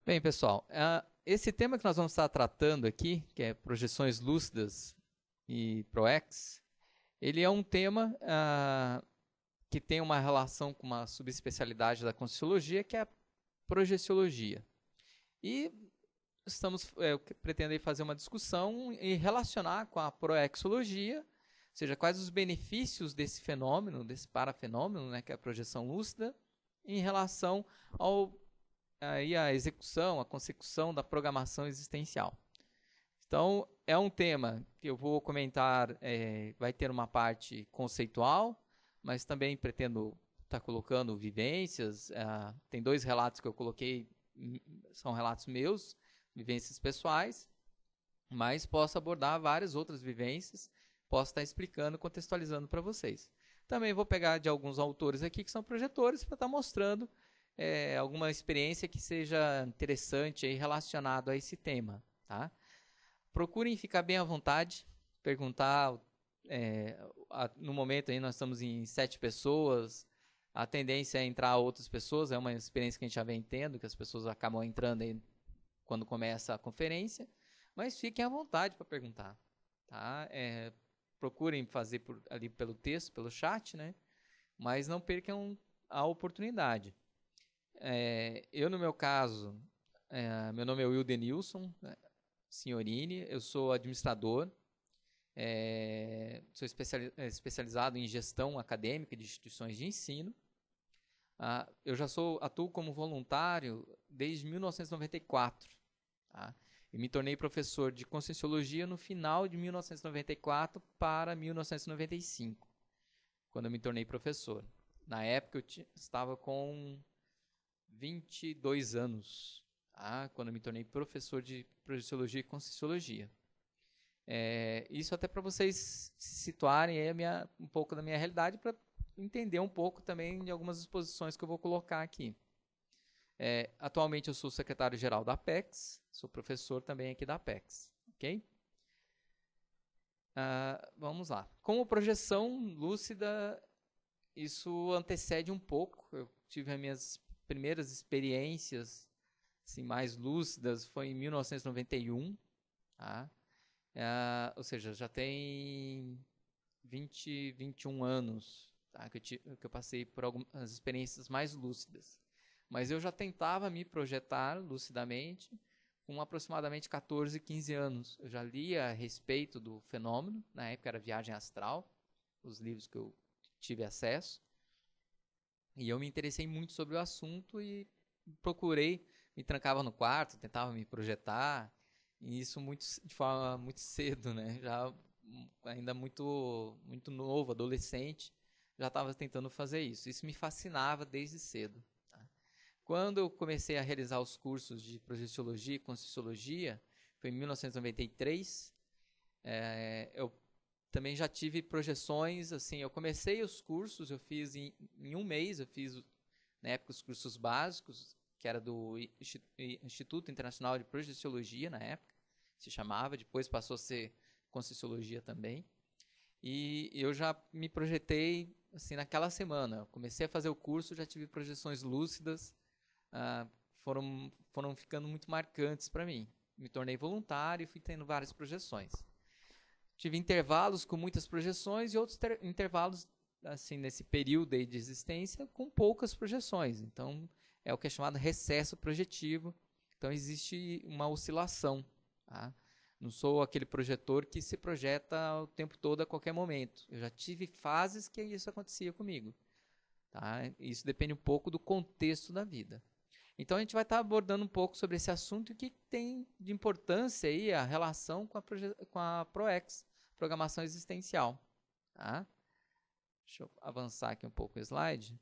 Bem, pessoal, esse tema que nós vamos estar tratando aqui, que é projeções lúcidas e ProEx, ele é um tema que tem uma relação com uma subespecialidade da Conscienciologia, que é a projeciologia. E eu pretendo aí fazer uma discussão e relacionar com a proexologia, ou seja, quais os benefícios desse fenômeno, desse parafenômeno, né, que é a projeção lúcida, em relação à execução, à consecução da programação existencial. Então, é um tema que eu vou comentar, vai ter uma parte conceitual, mas também pretendo estar colocando vivências. Tem 2 relatos que eu coloquei, são relatos meus, vivências pessoais, mas posso abordar várias outras vivências, posso estar explicando, contextualizando para vocês. Também vou pegar de alguns autores aqui que são projetores para estar mostrando alguma experiência que seja interessante aí relacionado a esse tema, tá? Procurem ficar bem à vontade, perguntar. No momento aí nós estamos em 7 pessoas, a tendência é entrar outras pessoas, é uma experiência que a gente já vem tendo, que as pessoas acabam entrando aí quando começa a conferência, mas fiquem à vontade para perguntar, tá? Procurem fazer ali pelo texto, pelo chat, né? Mas não percam a oportunidade. Eu, no meu caso, meu nome é Wilder Nilson, né? Signorini, eu sou administrador, sou especializado em gestão acadêmica de instituições de ensino. Eu já atuo como voluntário desde 1994. Tá? E me tornei professor de Conscienciologia no final de 1994 para 1995, quando eu me tornei professor. Na época eu estava com 22 anos, tá? Quando eu me tornei professor de Projeciologia e Conscienciologia. Isso até para vocês se situarem um pouco da minha realidade, para entender um pouco também de algumas exposições que eu vou colocar aqui. Atualmente eu sou secretário-geral da Apex, sou professor também aqui da Apex, ok? Vamos lá. Como projeção lúcida, isso antecede um pouco. Eu tive as minhas primeiras experiências assim, mais lúcidas, foi em 1991, tá? Ou seja, já tem 21 anos, tá? que eu passei por algumas experiências mais lúcidas. Mas eu já tentava me projetar lucidamente com aproximadamente 14, 15 anos. Eu já lia a respeito do fenômeno, na época era Viagem Astral, os livros que eu tive acesso. E eu me interessei muito sobre o assunto e procurei, me trancava no quarto, tentava me projetar, e isso de forma muito cedo, né? Já ainda muito novo, adolescente, já estava tentando fazer isso. Isso me fascinava desde cedo. Quando eu comecei a realizar os cursos de projeciologia e conscienciologia, foi em 1993, eu também já tive projeções, assim, eu comecei os cursos, eu fiz em um mês, eu fiz, na época, os cursos básicos, que era do Instituto Internacional de Projeciologia, na época, se chamava, depois passou a ser Conscienciologia também, e eu já me projetei, assim, naquela semana, eu comecei a fazer o curso, já tive projeções lúcidas, foram ficando muito marcantes para mim. Me tornei voluntário e fui tendo várias projeções. Tive intervalos com muitas projeções e outros intervalos, assim, nesse período aí de existência, com poucas projeções. Então, é o que é chamado recesso projetivo. Então, existe uma oscilação. Tá? Não sou aquele projetor que se projeta o tempo todo, a qualquer momento. Eu já tive fases que isso acontecia comigo. Tá? Isso depende um pouco do contexto da vida. Então, a gente vai estar abordando um pouco sobre esse assunto e o que tem de importância aí a relação com a ProEx, Programação Existencial. Tá? Deixa eu avançar aqui um pouco o slide.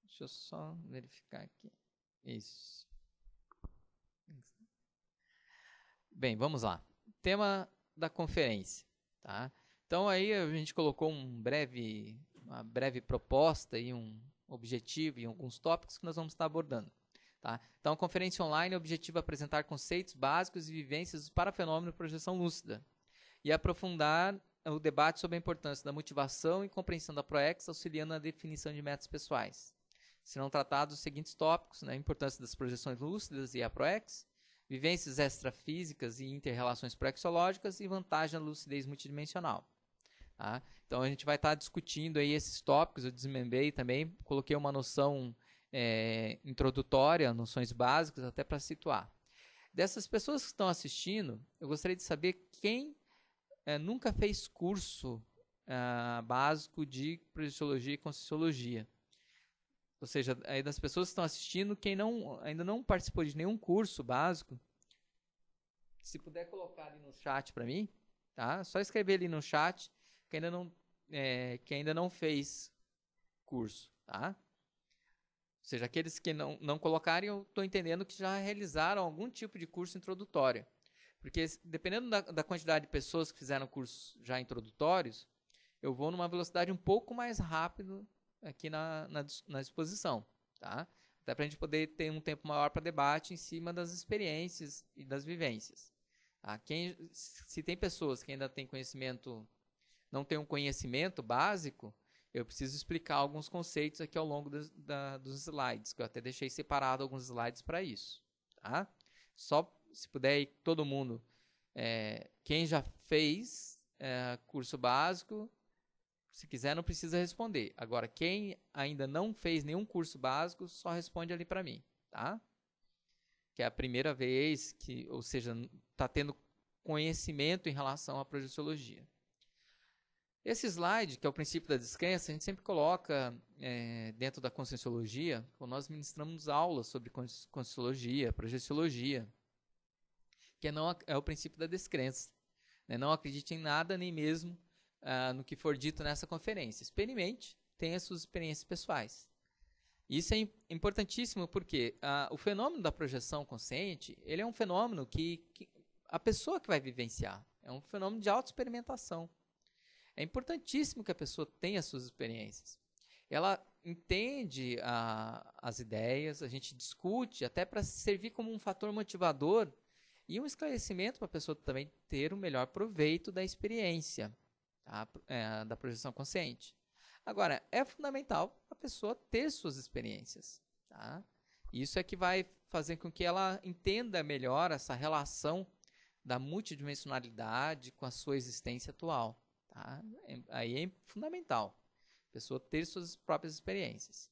Deixa eu só verificar aqui. Isso. Bem, vamos lá. Tema da conferência. Tá? Então, aí a gente colocou uma breve proposta e um objetivo e alguns tópicos que nós vamos estar abordando. Tá? Então, a conferência online, o objetivo é apresentar conceitos básicos e vivências para fenômeno de projeção lúcida e aprofundar o debate sobre a importância da motivação e compreensão da ProEx, auxiliando na definição de metas pessoais. Serão tratados os seguintes tópicos, né? A importância das projeções lúcidas e a ProEx, vivências extrafísicas e interrelações proexológicas e vantagem da lucidez multidimensional. Tá? Então a gente vai estar discutindo aí esses tópicos, eu desmembrei também, coloquei uma noção introdutória, noções básicas, até para situar. Dessas pessoas que estão assistindo, eu gostaria de saber quem nunca fez curso básico de projeciologia e conscienciologia. Ou seja, aí das pessoas que estão assistindo, quem ainda não participou de nenhum curso básico, se puder colocar ali no chat para mim, tá? Só escrever ali no chat que ainda não fez curso, tá? Ou seja, aqueles que não colocarem, eu estou entendendo que já realizaram algum tipo de curso introdutório. Porque dependendo da quantidade de pessoas que fizeram cursos já introdutórios, eu vou numa velocidade um pouco mais rápido aqui na exposição. Tá? Até para a gente poder ter um tempo maior para debate em cima das experiências e das vivências. Tá? Se tem pessoas que ainda têm conhecimento, não têm um conhecimento básico, eu preciso explicar alguns conceitos aqui ao longo dos slides, que eu até deixei separado alguns slides para isso. Tá? Só se puder ir todo mundo, quem já fez curso básico, se quiser não precisa responder. Agora, quem ainda não fez nenhum curso básico, só responde ali para mim. Tá? Que é a primeira vez ou seja, está tendo conhecimento em relação à projeciologia. Esse slide, que é o princípio da descrença, a gente sempre coloca dentro da conscienciologia, quando nós ministramos aulas sobre conscienciologia, projeciologia, que é o princípio da descrença. Né? Não acredite em nada, nem mesmo no que for dito nessa conferência. Experimente, tenha suas experiências pessoais. Isso é importantíssimo porque o fenômeno da projeção consciente, ele é um fenômeno que a pessoa que vai vivenciar, é um fenômeno de autoexperimentação. É importantíssimo que a pessoa tenha suas experiências. Ela entende as ideias, a gente discute, até para servir como um fator motivador e um esclarecimento para a pessoa também ter o melhor proveito da experiência, tá? Da projeção consciente. Agora, é fundamental a pessoa ter suas experiências. Tá? Isso é que vai fazer com que ela entenda melhor essa relação da multidimensionalidade com a sua existência atual. Tá? Aí é fundamental a pessoa ter suas próprias experiências.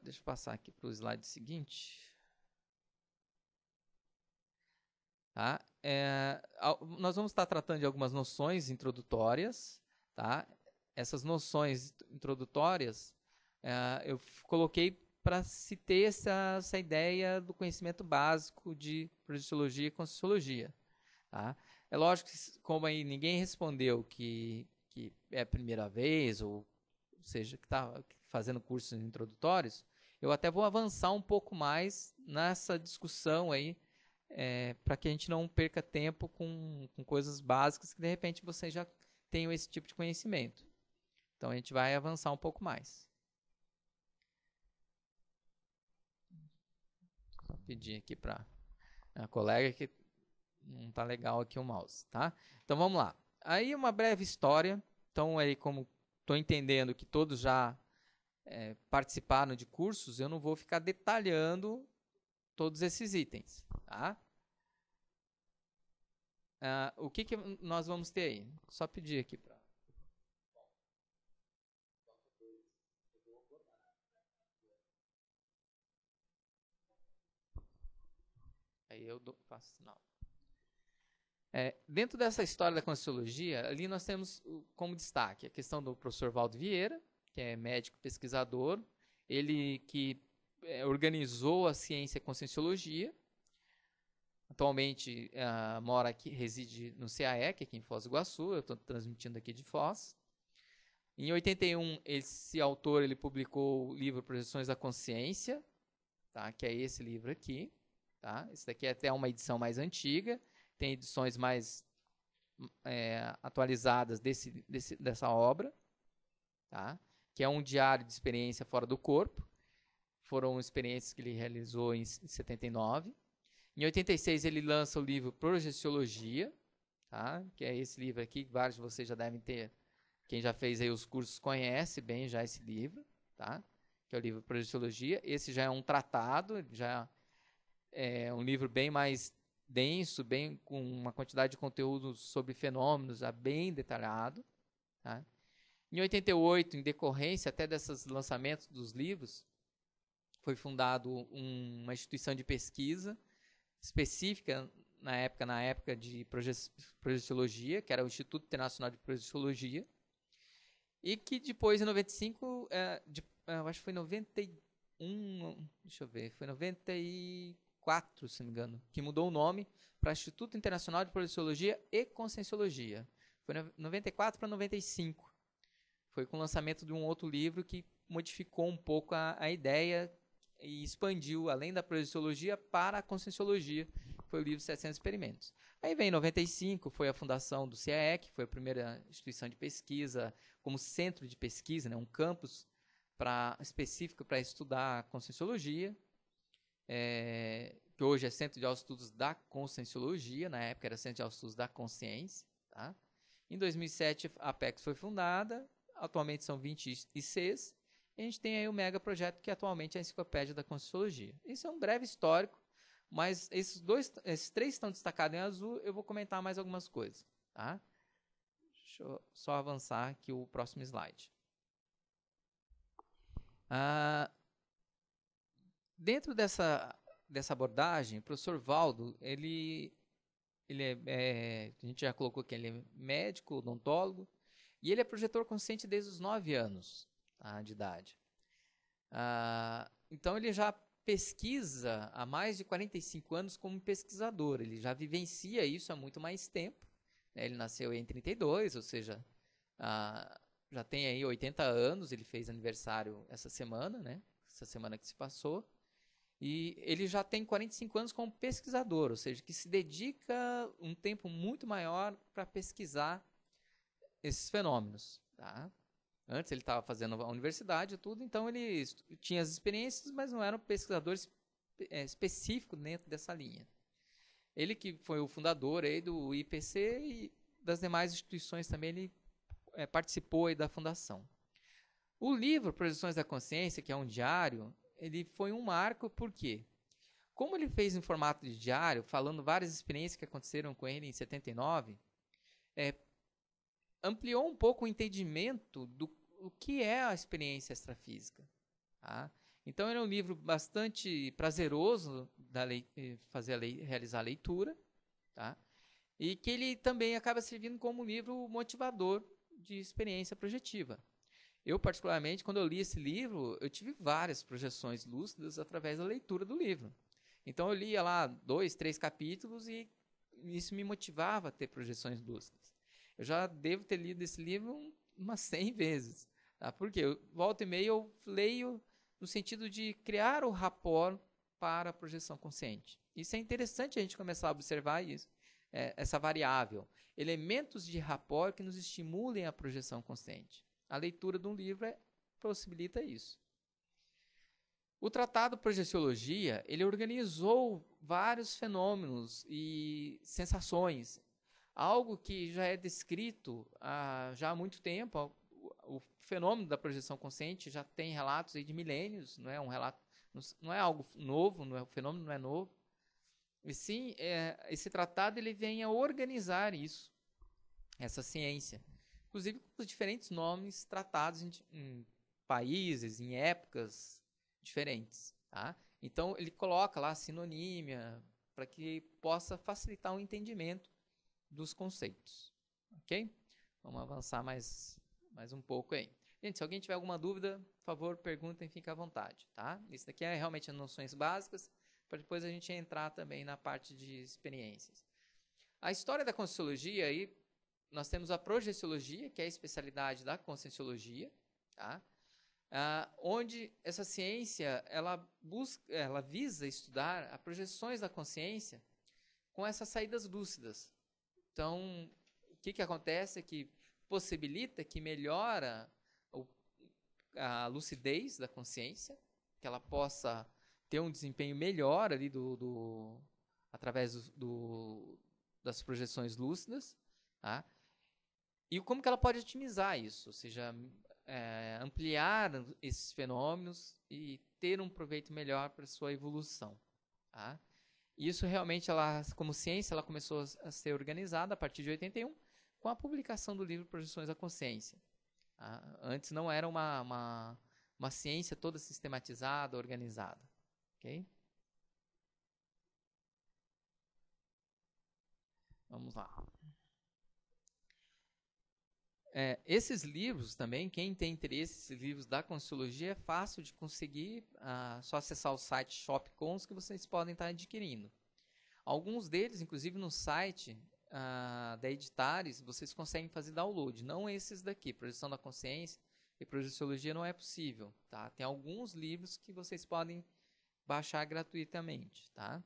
Deixa eu passar aqui para o slide seguinte. Tá? Nós vamos estar tratando de algumas noções introdutórias. Tá? Essas noções introdutórias eu coloquei para se ter essa ideia do conhecimento básico de projeciologia e conscienciologia. Tá? É lógico que, como aí ninguém respondeu que é a primeira vez, ou seja, que está fazendo cursos introdutórios, eu até vou avançar um pouco mais nessa discussão aí, para que a gente não perca tempo com coisas básicas que de repente vocês já tenham esse tipo de conhecimento. Então a gente vai avançar um pouco mais. Vou pedir aqui para a colega que não está legal aqui o mouse, tá? Então vamos lá. Aí uma breve história. Então aí como estou entendendo que todos já participaram de cursos, eu não vou ficar detalhando todos esses itens, tá? O que nós vamos ter aí? Só pedir aqui para... Aí eu faço sinal. Dentro dessa história da conscienciologia, ali nós temos como destaque a questão do professor Valdo Vieira, que é médico pesquisador, ele que organizou a ciência conscienciologia, atualmente mora aqui, reside no CAE, aqui em Foz do Iguaçu, eu estou transmitindo aqui de Foz. Em 81, esse autor ele publicou o livro Projeções da Consciência, tá? Que é esse livro aqui. Tá? Esse daqui é até uma edição mais antiga, tem edições mais atualizadas dessa obra, tá? Que é um diário de experiência fora do corpo. Foram experiências que ele realizou em 79. Em 86 ele lança o livro Projeciologia, tá? Que é esse livro aqui, que vários de vocês já devem ter. Quem já fez aí os cursos conhece bem já esse livro, tá? Que é o livro Projeciologia. Esse já é um tratado, já é um livro bem mais denso, bem com uma quantidade de conteúdo sobre fenômenos já bem detalhado, tá? Em 88, em decorrência até desses lançamentos dos livros, foi fundado uma instituição de pesquisa específica na época de projeciologia, que era o Instituto Internacional de Projeciologia, e que depois, em 95, eu acho que foi 91, deixa eu ver, foi 94, se não me engano, que mudou o nome para Instituto Internacional de Projeciologia e Conscienciologia. Foi 94 para 95. Foi com o lançamento de um outro livro que modificou um pouco a ideia e expandiu, além da projeciologia, para a conscienciologia. Foi o livro 700 Experimentos. Aí vem em 95, foi a fundação do CIEE, que foi a primeira instituição de pesquisa, como centro de pesquisa, né, um campus específico para estudar a conscienciologia, que hoje é Centro de Estudos da Conscienciologia, na época era Centro de Estudos da Consciência. Tá? Em 2007, a Apex foi fundada, atualmente são 26, e a gente tem aí o mega projeto que atualmente é a Enciclopédia da Conscienciologia. Isso é um breve histórico, mas esses três estão destacados em azul, eu vou comentar mais algumas coisas. Tá? Deixa eu só avançar aqui o próximo slide. Dentro dessa abordagem, o professor Valdo, a gente já colocou que ele é médico, odontólogo, e ele é projetor consciente desde os 9 anos de idade. Então, ele já pesquisa há mais de 45 anos como pesquisador. Ele já vivencia isso há muito mais tempo. Né? Ele nasceu em 32, ou seja, já tem aí 80 anos. Ele fez aniversário essa semana, né? Essa semana que se passou. E ele já tem 45 anos como pesquisador, ou seja, que se dedica um tempo muito maior para pesquisar esses fenômenos. Tá? Antes ele estava fazendo a universidade e tudo, então ele tinha as experiências, mas não era um pesquisador específico dentro dessa linha. Ele que foi o fundador aí do IPC e das demais instituições também, ele participou aí da fundação. O livro Projeções da Consciência, que é um diário, ele foi um marco, por quê? Como ele fez em formato de diário, falando várias experiências que aconteceram com ele em 79, ampliou um pouco o entendimento do que é a experiência extrafísica. Tá? Então, ele é um livro bastante prazeroso realizar a leitura, tá? E que ele também acaba servindo como um livro motivador de experiência projetiva. Eu, particularmente, quando eu li esse livro, eu tive várias projeções lúcidas através da leitura do livro. Então, eu lia lá 2, 3 capítulos e isso me motivava a ter projeções lúcidas. Eu já devo ter lido esse livro umas 100 vezes. Tá? Porque volta e meia eu leio no sentido de criar o rapport para a projeção consciente. Isso é interessante a gente começar a observar isso, essa variável. Elementos de rapport que nos estimulem a projeção consciente. A leitura de um livro possibilita isso. O Tratado Projeciologia, ele organizou vários fenômenos e sensações, algo que já é descrito já há muito tempo. O fenômeno da projeção consciente já tem relatos aí de milênios, não é um relato, não é algo novo, o fenômeno não é novo. E sim, esse tratado ele vem a organizar isso, essa ciência. Inclusive com os diferentes nomes tratados em países, em épocas diferentes. Tá? Então, ele coloca lá a sinonímia para que possa facilitar o entendimento dos conceitos. Ok? Vamos avançar mais um pouco aí. Gente, se alguém tiver alguma dúvida, por favor, perguntem, fiquem à vontade. Tá? Isso daqui é realmente as noções básicas, para depois a gente entrar também na parte de experiências. A história da Conscienciologia aí, nós temos a Projeciologia, que é a especialidade da Conscienciologia, tá? Onde essa ciência ela visa estudar as projeções da consciência com essas saídas lúcidas. Então, o que acontece é que possibilita, que melhora a lucidez da consciência, que ela possa ter um desempenho melhor ali através das projeções lúcidas. Tá? E como que ela pode otimizar isso? Ou seja, ampliar esses fenômenos e ter um proveito melhor para a sua evolução. Tá? Isso realmente, como ciência, ela começou a ser organizada a partir de 81, com a publicação do livro Projeções da Consciência. Tá? Antes não era uma ciência toda sistematizada, organizada. Okay? Vamos lá. Esses livros também, quem tem interesse, esses livros da Conscienciologia, é fácil de conseguir, só acessar o site Shopcons que vocês podem estar adquirindo. Alguns deles, inclusive no site da Editares, vocês conseguem fazer download, não esses daqui, Projeção da Consciência e Projeciologia não é possível. Tá? Tem alguns livros que vocês podem baixar gratuitamente. Tá?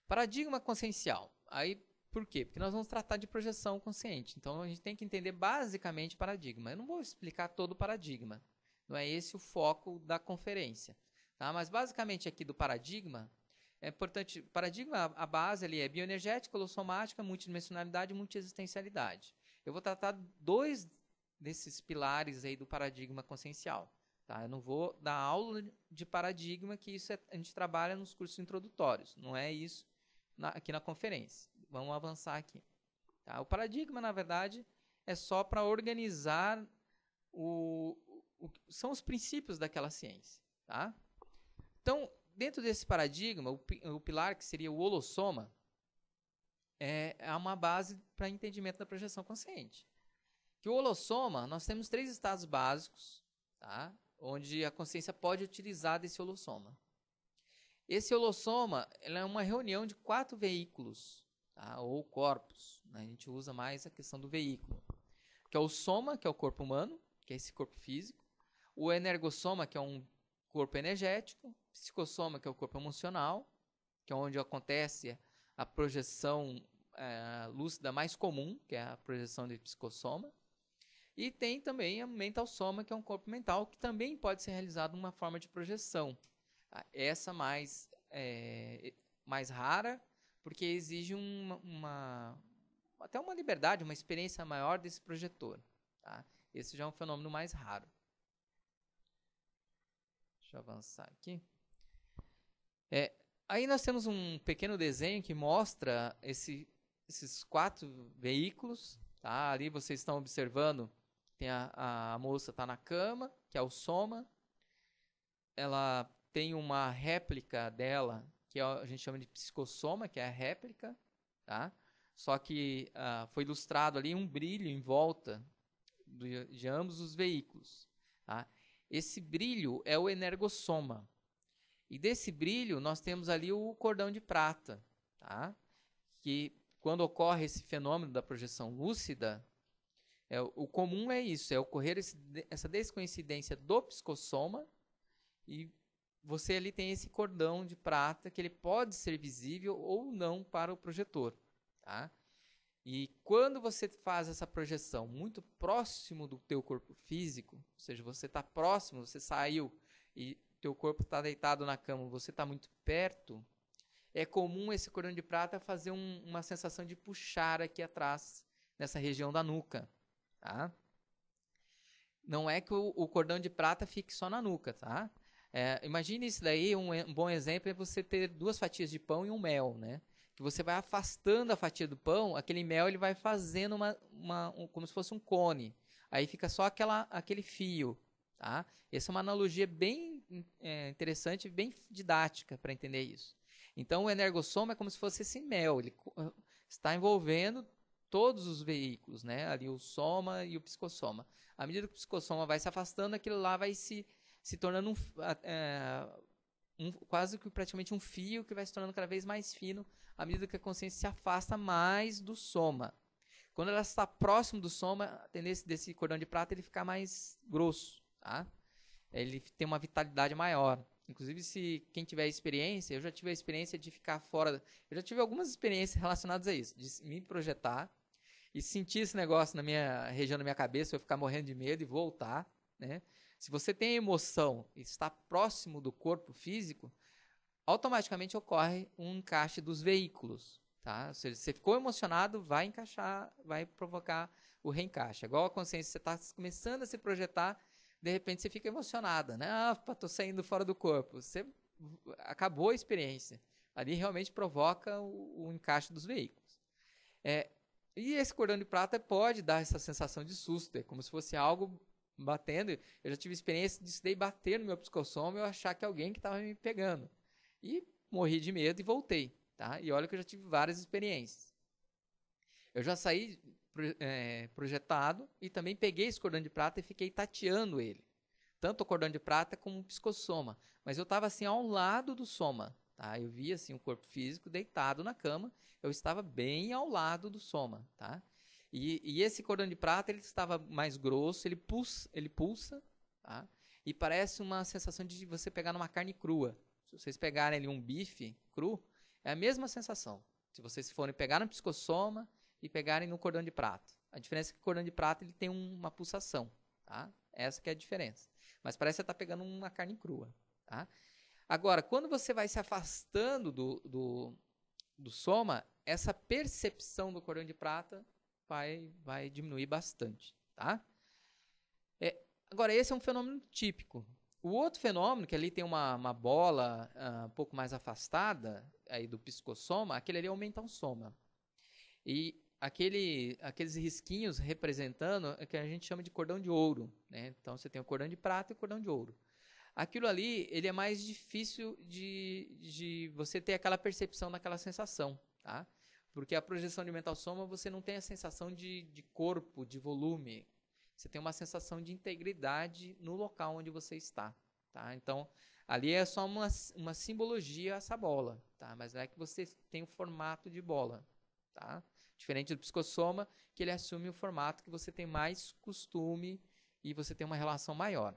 Paradigma consciencial. Aí, por quê? Porque nós vamos tratar de projeção consciente. Então, a gente tem que entender basicamente paradigma. Eu não vou explicar todo o paradigma. Não é esse o foco da conferência. Tá? Mas, basicamente, aqui do paradigma, é importante... Paradigma, a base ali é bioenergética, holossomática, multidimensionalidade e multiexistencialidade. Eu vou tratar 2 desses pilares aí do paradigma consciencial. Tá? Eu não vou dar aula de paradigma, que isso a gente trabalha nos cursos introdutórios. Não é isso aqui na conferência. Vamos avançar aqui. Tá? O paradigma, na verdade, é só para organizar são os princípios daquela ciência. Tá? Então, dentro desse paradigma, o pilar que seria o holossoma é uma base para entendimento da projeção consciente. Que o holossoma, nós temos 3 estados básicos, tá? Onde a consciência pode utilizar desse holossoma. Esse holossoma é uma reunião de 4 veículos, tá? Ou corpos. Né? A gente usa mais a questão do veículo. Que é o soma, que é o corpo humano, que é esse corpo físico. O energossoma, que é um corpo energético. Psicossoma, que é o corpo emocional, que é onde acontece a projeção lúcida mais comum, que é a projeção de psicossoma. E tem também a mental soma, que é um corpo mental, que também pode ser realizado uma forma de projeção. Essa mais rara, porque exige até uma liberdade, uma experiência maior desse projetor. Tá? Esse já é um fenômeno mais raro. Deixa eu avançar aqui. Aí nós temos um pequeno desenho que mostra esses 4 veículos. Tá? Ali vocês estão observando, tem a moça está na cama, que é o soma. Ela tem uma réplica dela, que a gente chama de psicossoma, que é a réplica. Tá? Só que foi ilustrado ali um brilho em volta de ambos os veículos. Tá? Esse brilho é o energossoma. E desse brilho, nós temos ali o cordão de prata. Tá? Que quando ocorre esse fenômeno da projeção lúcida, o comum é isso, é ocorrer essa descoincidência do psicossoma e você ali tem esse cordão de prata que ele pode ser visível ou não para o projetor. Tá? E quando você faz essa projeção muito próximo do teu corpo físico, ou seja, você está próximo, você saiu e teu corpo está deitado na cama, você está muito perto, é comum esse cordão de prata fazer uma sensação de puxar aqui atrás, nessa região da nuca. Tá? Não é que o cordão de prata fique só na nuca. Tá? Imagine isso daí, um bom exemplo é você ter 2 fatias de pão e um mel. Né? Que você vai afastando a fatia do pão, aquele mel ele vai fazendo como se fosse um cone. Aí fica só aquele fio. Tá? Essa é uma analogia bem interessante, bem didática para entender isso. Então, o energossoma é como se fosse esse mel. Ele está envolvendo todos os veículos, né? Ali o soma e o psicossoma. À medida que o psicossoma vai se afastando, aquilo lá vai se tornando quase que praticamente um fio que vai se tornando cada vez mais fino à medida que a consciência se afasta mais do soma. Quando ela está próximo do soma, a tendência desse cordão de prata é ele ficar mais grosso. Tá? Ele tem uma vitalidade maior. Inclusive, se quem tiver experiência, eu já tive a experiência de ficar fora. Eu já tive algumas experiências relacionadas a isso, de me projetar e sentir esse negócio na minha região da minha cabeça, eu ficar morrendo de medo e voltar. Né? Se você tem emoção e está próximo do corpo físico, automaticamente ocorre um encaixe dos veículos. Tá? Ou seja, você ficou emocionado, vai encaixar, vai provocar o reencaixe. Igual a consciência, você está começando a se projetar, de repente você fica emocionada, né? Ah, tô saindo fora do corpo. Você acabou a experiência. Ali realmente provoca o encaixe dos veículos. E esse cordão de prata pode dar essa sensação de susto, é como se fosse algo batendo. Eu já tive experiência disso daí bater no meu psicossoma e eu achar que alguém que estava me pegando. E morri de medo e voltei. Tá? E olha que eu já tive várias experiências. Eu já saí projetado e também peguei esse cordão de prata e fiquei tateando ele. Tanto o cordão de prata como o psicossoma. Mas eu estava assim ao lado do soma. Tá? Eu via assim, o corpo físico deitado na cama. Eu estava bem ao lado do soma. Tá? E esse cordão de prata ele estava mais grosso, ele pulsa tá? E parece uma sensação de você pegar numa carne crua. Se vocês pegarem ali um bife cru, é a mesma sensação. Se vocês forem pegar no psicossoma e pegarem no cordão de prata. A diferença é que o cordão de prata ele tem uma pulsação. Tá? Essa que é a diferença. Mas parece que você está pegando uma carne crua. Tá? Agora, quando você vai se afastando do soma, essa percepção do cordão de prata vai diminuir bastante. Tá? Agora, esse é um fenômeno típico. O outro fenômeno, que ali tem uma bola um pouco mais afastada aí do psicossoma, aquele ali aumenta o soma. E aqueles risquinhos representando é que a gente chama de cordão de ouro. Né? Então, você tem o cordão de prata e o cordão de ouro. Aquilo ali, ele é mais difícil de você ter aquela percepção daquela sensação. Tá? Porque a projeção de mental soma, você não tem a sensação de corpo, de volume. Você tem uma sensação de integridade no local onde você está. Tá? Então, ali é só uma simbologia essa bola. Tá? Mas não é que você tem o formato de bola. Tá? Diferente do psicossoma, que ele assume o formato que você tem mais costume e você tem uma relação maior.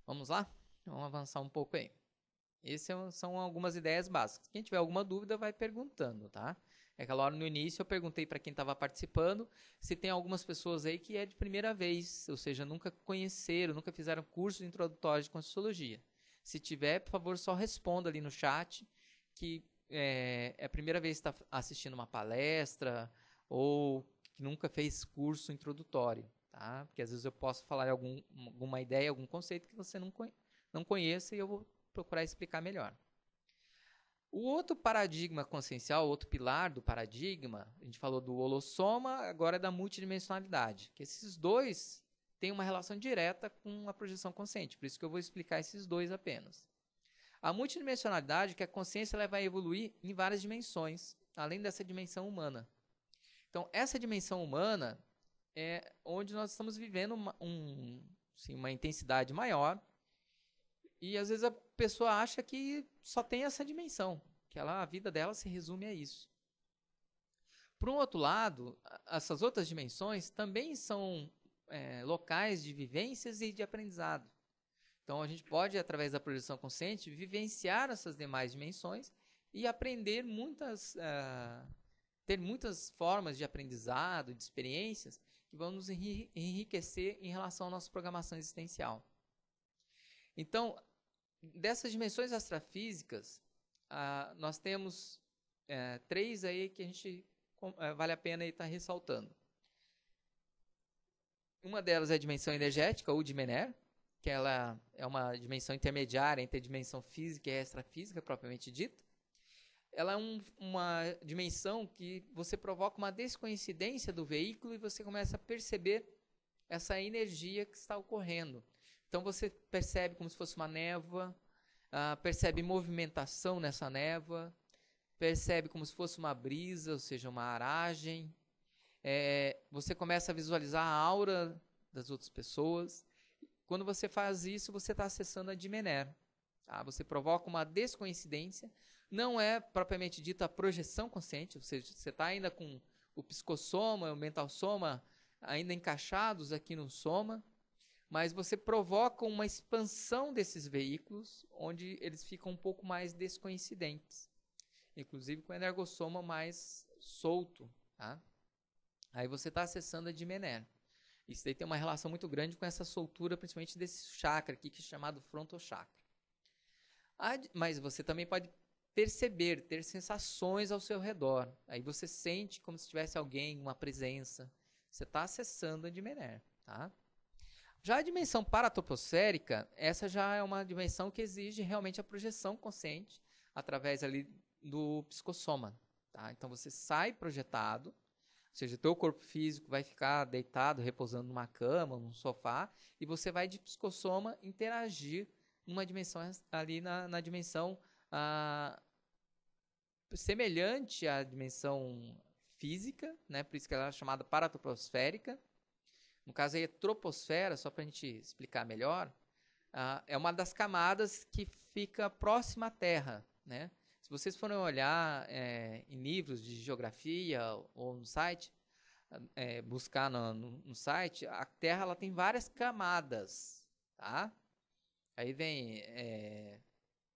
Vamos lá? Vamos avançar um pouco aí. Essas são algumas ideias básicas. Quem tiver alguma dúvida, vai perguntando, tá? É aquela hora no início eu perguntei para quem estava participando se tem algumas pessoas aí que é de primeira vez, ou seja, nunca conheceram, nunca fizeram curso introdutório de Conscienciologia. Se tiver, por favor, só responda ali no chat que é a primeira vez que está assistindo uma palestra ou que nunca fez curso introdutório, tá? Porque às vezes eu posso falar alguma ideia, algum conceito que você não conheça e eu vou procurar explicar melhor. O outro paradigma consciencial, o outro pilar do paradigma, a gente falou do holossoma, agora é da multidimensionalidade. Que esses dois têm uma relação direta com a projeção consciente, por isso que eu vou explicar esses dois apenas. A multidimensionalidade, que a consciência ela vai evoluir em várias dimensões, além dessa dimensão humana. Então, essa dimensão humana é onde nós estamos vivendo uma intensidade maior, e às vezes a pessoa acha que só tem essa dimensão, que a vida dela se resume a isso. Por um outro lado, essas outras dimensões também são locais de vivências e de aprendizado. Então a gente pode, através da projeção consciente, vivenciar essas demais dimensões e aprender ter muitas formas de aprendizado, de experiências que vão nos enriquecer em relação à nossa programação existencial. Então, dessas dimensões extrafísicas, nós temos 3 aí que a gente vale a pena estar ressaltando. Uma delas é a dimensão energética, ou de Mener, que ela é uma dimensão intermediária entre a dimensão física e a extrafísica, propriamente dita. Ela é uma dimensão que você provoca uma descoincidência do veículo e você começa a perceber essa energia que está ocorrendo. Então você percebe como se fosse uma névoa, percebe movimentação nessa névoa, percebe como se fosse uma brisa, ou seja, uma aragem. Você começa a visualizar a aura das outras pessoas. Quando você faz isso, você está acessando a Dimener. Tá? Você provoca uma descoincidência. Não é propriamente dita a projeção consciente, ou seja, você está ainda com o psicossoma e o mental soma ainda encaixados aqui no soma, mas você provoca uma expansão desses veículos, onde eles ficam um pouco mais descoincidentes, inclusive com o energossoma mais solto. Tá? Aí você está acessando a Dimener. Isso daí tem uma relação muito grande com essa soltura, principalmente desse chakra aqui, que é chamado frontochakra. Mas você também pode perceber, ter sensações ao seu redor. Aí você sente como se tivesse alguém, uma presença. Você está acessando a Dimener, tá? Já a dimensão paratroposférica, essa já é uma dimensão que exige realmente a projeção consciente através ali do psicossoma, tá? Então você sai projetado, ou seja, o teu corpo físico vai ficar deitado, repousando numa cama, num sofá, e você vai de psicossoma interagir numa dimensão ali na dimensão semelhante à dimensão física, né? Por isso que ela é chamada paratroposférica. No caso aí, a troposfera, só para a gente explicar melhor, é uma das camadas que fica próxima à Terra, né? Se vocês forem olhar em livros de geografia ou no site, buscar no site, a Terra ela tem várias camadas, tá? Aí vem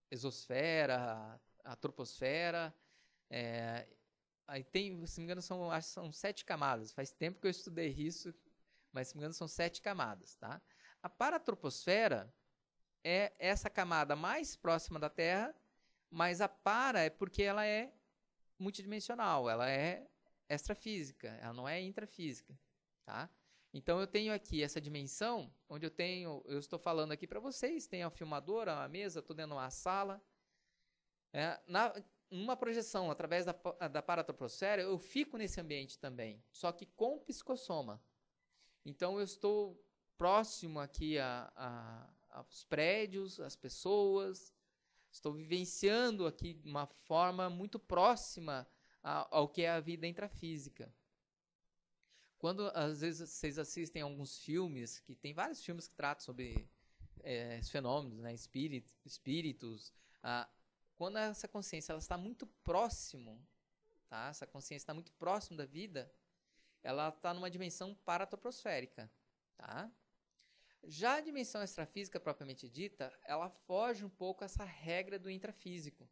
exosfera, a troposfera, aí tem, se não me engano, acho que são 7 camadas. Faz tempo que eu estudei isso, mas se não me engano são 7 camadas, tá? A paratroposfera é essa camada mais próxima da Terra, mas a para é porque ela é multidimensional, ela é extrafísica, ela não é intrafísica, tá? Então eu tenho aqui essa dimensão, onde eu estou falando aqui para vocês, tem a filmadora, a mesa, estou dentro de uma sala. Numa projeção através da paratroposfera, eu fico nesse ambiente também, só que com psicossoma. Então eu estou próximo aqui aos prédios, às pessoas, estou vivenciando aqui de uma forma muito próxima ao que é a vida intrafísica. Quando às vezes vocês assistem alguns filmes, que tem vários filmes que tratam sobre esses fenômenos, né, espíritos, quando essa consciência ela está muito próximo, tá? Essa consciência está muito próximo da vida, ela está numa dimensão paratroposférica, tá? Já a dimensão extrafísica propriamente dita, ela foge um pouco essa regra do intrafísico.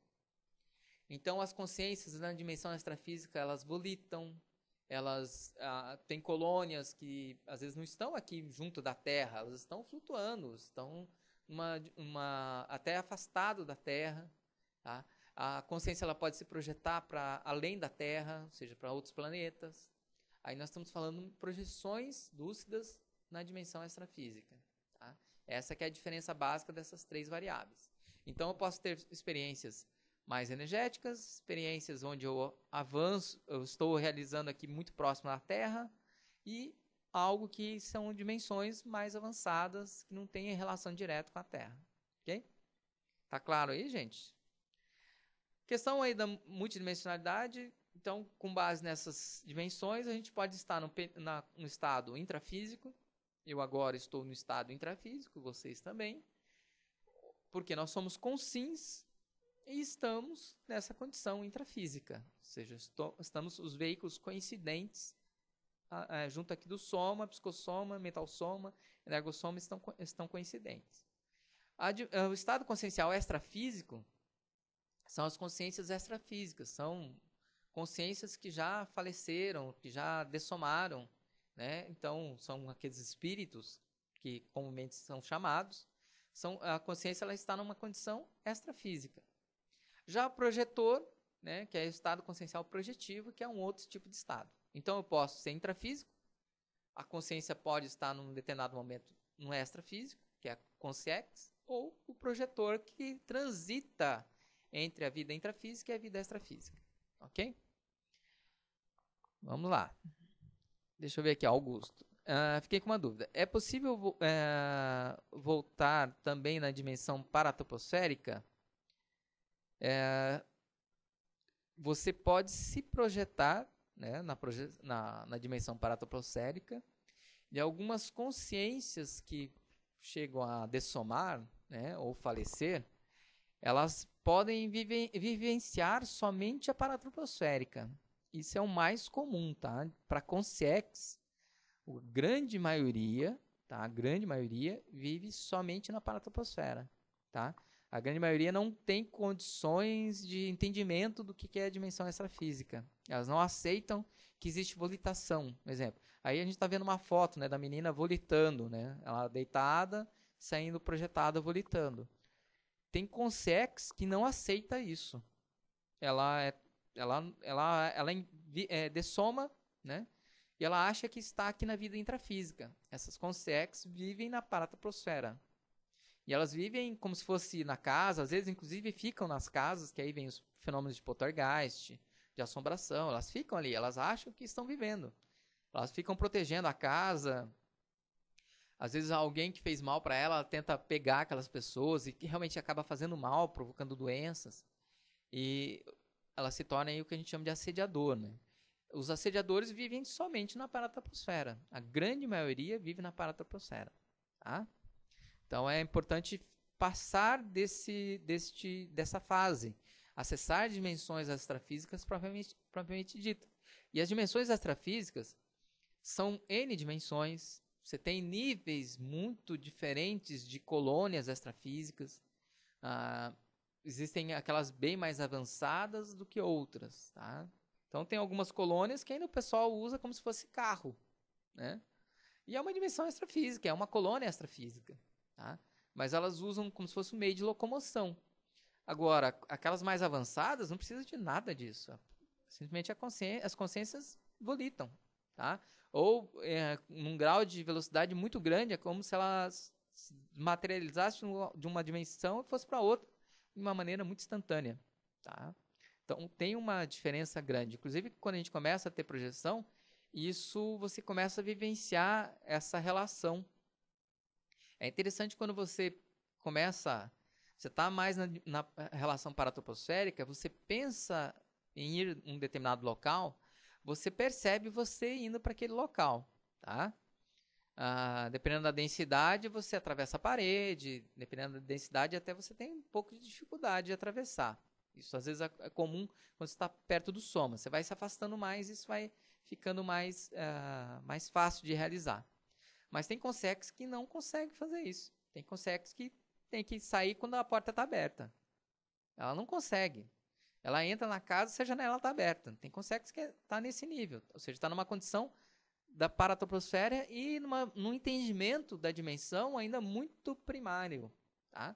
Então as consciências na dimensão extrafísica, elas volitam, elas têm colônias que às vezes não estão aqui junto da Terra, elas estão flutuando, estão até afastado da Terra, tá? A consciência ela pode se projetar para além da Terra, ou seja, para outros planetas. Aí nós estamos falando de projeções lúcidas na dimensão extrafísica, tá? Essa que é a diferença básica dessas 3 variáveis. Então eu posso ter experiências mais energéticas, experiências onde eu avanço, eu estou realizando aqui muito próximo da Terra, e algo que são dimensões mais avançadas, que não têm relação direta com a Terra. Ok? Tá claro aí, gente? Questão aí da multidimensionalidade. Então, com base nessas dimensões, a gente pode estar no estado intrafísico. Eu agora estou no estado intrafísico, vocês também. Porque nós somos conscientes e estamos nessa condição intrafísica. Ou seja, estamos os veículos coincidentes junto aqui do soma, psicossoma, mentalsoma, energossoma estão coincidentes. O estado consciencial extrafísico são as consciências extrafísicas, são consciências que já faleceram, que já dessomaram, né? Então, são aqueles espíritos que comumente são chamados, a consciência ela está numa condição extrafísica. Já o projetor, né, que é o estado consciencial projetivo, que é um outro tipo de estado. Então, eu posso ser intrafísico, a consciência pode estar num determinado momento no extrafísico, que é a consciex, ou o projetor que transita entre a vida intrafísica e a vida extrafísica. Ok? Vamos lá. Deixa eu ver aqui, Augusto. Fiquei com uma dúvida. É possível voltar também na dimensão paratroposférica? Você pode se projetar, né, na dimensão paratroposférica, e algumas consciências que chegam a dessomar, né, ou falecer, elas podem vivenciar somente a paratroposférica. Isso é o mais comum, tá? Para consciex, a grande maioria vive somente na paratroposfera, tá? A grande maioria não tem condições de entendimento do que é a dimensão extrafísica. Elas não aceitam que existe volitação, por exemplo. Aí a gente está vendo uma foto, né, da menina volitando, né? Ela deitada, saindo projetada, volitando. Tem consciex que não aceita isso, ela dessoma, né? E ela acha que está aqui na vida intrafísica. Essas consex vivem na paratoposfera. E elas vivem como se fosse na casa, às vezes inclusive ficam nas casas, que aí vem os fenômenos de poltergeist, de assombração, elas ficam ali, elas acham que estão vivendo. Elas ficam protegendo a casa. Às vezes alguém que fez mal para ela, ela tenta pegar aquelas pessoas e que realmente acaba fazendo mal, provocando doenças. E ela se torna aí o que a gente chama de assediador, né? Os assediadores vivem somente na paratoposfera. A grande maioria vive na paratoposfera, tá? Então é importante passar dessa fase, acessar dimensões extrafísicas propriamente dita. E as dimensões extrafísicas são N dimensões. Você tem níveis muito diferentes de colônias extrafísicas. Existem aquelas bem mais avançadas do que outras, tá? Então tem algumas colônias que ainda o pessoal usa como se fosse carro, né? E é uma dimensão extrafísica, é uma colônia extrafísica, tá? Mas elas usam como se fosse um meio de locomoção. Agora, aquelas mais avançadas não precisam de nada disso. Simplesmente as consciências volitam, tá? Ou num grau de velocidade muito grande, é como se elas se materializassem de uma dimensão e fosse para outra de uma maneira muito instantânea, tá? Então tem uma diferença grande. Inclusive, quando a gente começa a ter projeção, isso você começa a vivenciar essa relação. É interessante quando você está mais na relação paratoposférica, você pensa em ir em um determinado local, você percebe você indo para aquele local, tá? Dependendo da densidade, você atravessa a parede, dependendo da densidade, até você tem um pouco de dificuldade de atravessar. Isso às vezes é comum quando você está perto do soma. Você vai se afastando mais, isso vai ficando mais fácil de realizar. Mas tem consex que não conseguem fazer isso. Tem consex que tem que sair quando a porta está aberta. Ela não consegue. Ela entra na casa se a janela está aberta. Tem consex que está nesse nível. Ou seja, está numa condição da paratoposfera e num entendimento da dimensão ainda muito primário, tá?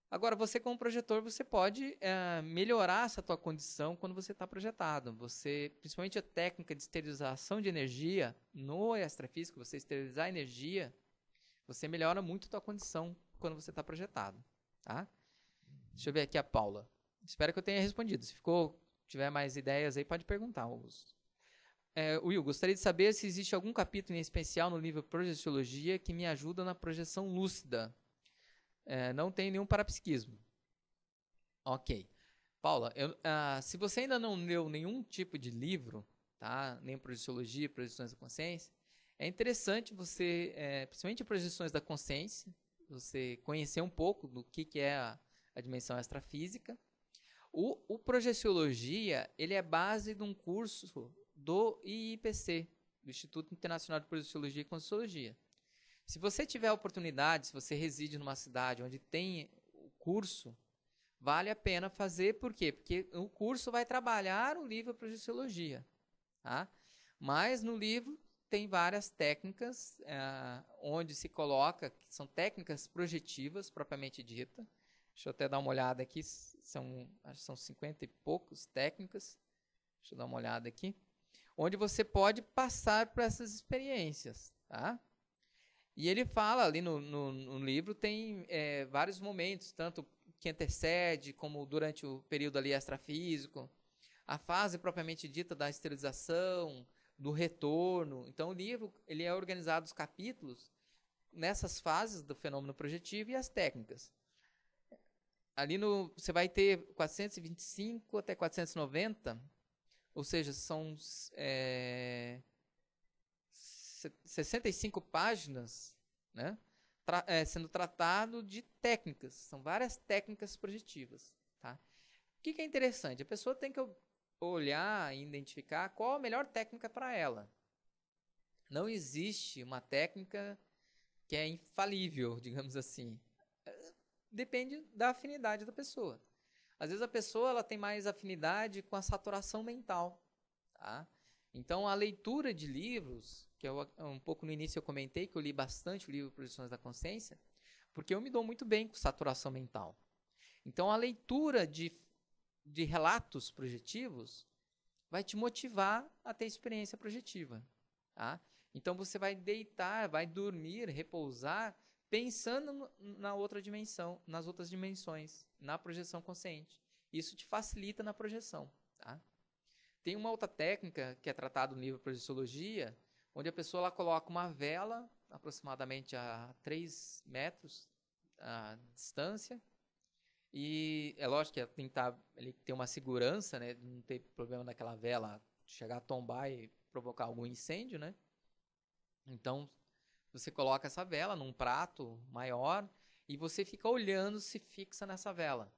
Agora, você como projetor, você pode melhorar essa tua condição quando você está projetado. Principalmente a técnica de esterilização de energia no extrafísico, você esterilizar a energia, você melhora muito a tua condição quando você está projetado, tá? Deixa eu ver aqui a Paula. Espero que eu tenha respondido. Se tiver mais ideias aí, pode perguntar, Augusto. Will, gostaria de saber se existe algum capítulo em especial no livro Projeciologia que me ajuda na projeção lúcida. Não tem nenhum parapsiquismo. Ok. Paula, se você ainda não leu nenhum tipo de livro, tá? Nem Projeciologia, Projeções da Consciência, é interessante você, principalmente Projeções da Consciência, você conhecer um pouco do que é a dimensão extrafísica. O Projeciologia, ele é base de um curso do IIPC, do Instituto Internacional de Projeciologia e Conscienciologia. Se você tiver a oportunidade, se você reside numa cidade onde tem o curso, vale a pena fazer. Por quê? Porque o curso vai trabalhar o livro Projeciologia, tá? Mas no livro tem várias técnicas onde se coloca, que são técnicas projetivas, propriamente dita. Deixa eu até dar uma olhada aqui, acho que são 50 e poucos técnicas. Deixa eu dar uma olhada aqui. Onde você pode passar por essas experiências, tá? E ele fala ali no livro, tem vários momentos, tanto que antecede, como durante o período ali extrafísico, a fase propriamente dita da esterilização, do retorno. Então o livro ele é organizado os capítulos nessas fases do fenômeno projetivo e as técnicas. Ali você vai ter 425 até 490, ou seja, são 65 páginas, né, sendo tratado de técnicas. São várias técnicas projetivas. Tá? O que é interessante? A pessoa tem que olhar e identificar qual a melhor técnica para ela. Não existe uma técnica que é infalível, digamos assim. Depende da afinidade da pessoa. Às vezes a pessoa ela tem mais afinidade com a saturação mental. Tá? Então a leitura de livros, que um pouco no início eu comentei que eu li bastante o livro Projeções da Consciência, porque eu me dou muito bem com saturação mental. Então a leitura de de relatos projetivos vai te motivar a ter experiência projetiva. Tá? Então você vai deitar, vai dormir, repousar, pensando na outra dimensão, nas outras dimensões, na projeção consciente. Isso te facilita na projeção. Tá? Tem uma outra técnica que é tratada no livro Projeciologia, onde a pessoa ela coloca uma vela, aproximadamente a 3 metros de distância, e é lógico que ela tem que ele tem uma segurança, né, de não ter problema daquela vela chegar a tombar e provocar algum incêndio, né? Então, você coloca essa vela num prato maior e você fica olhando, se fixa nessa vela.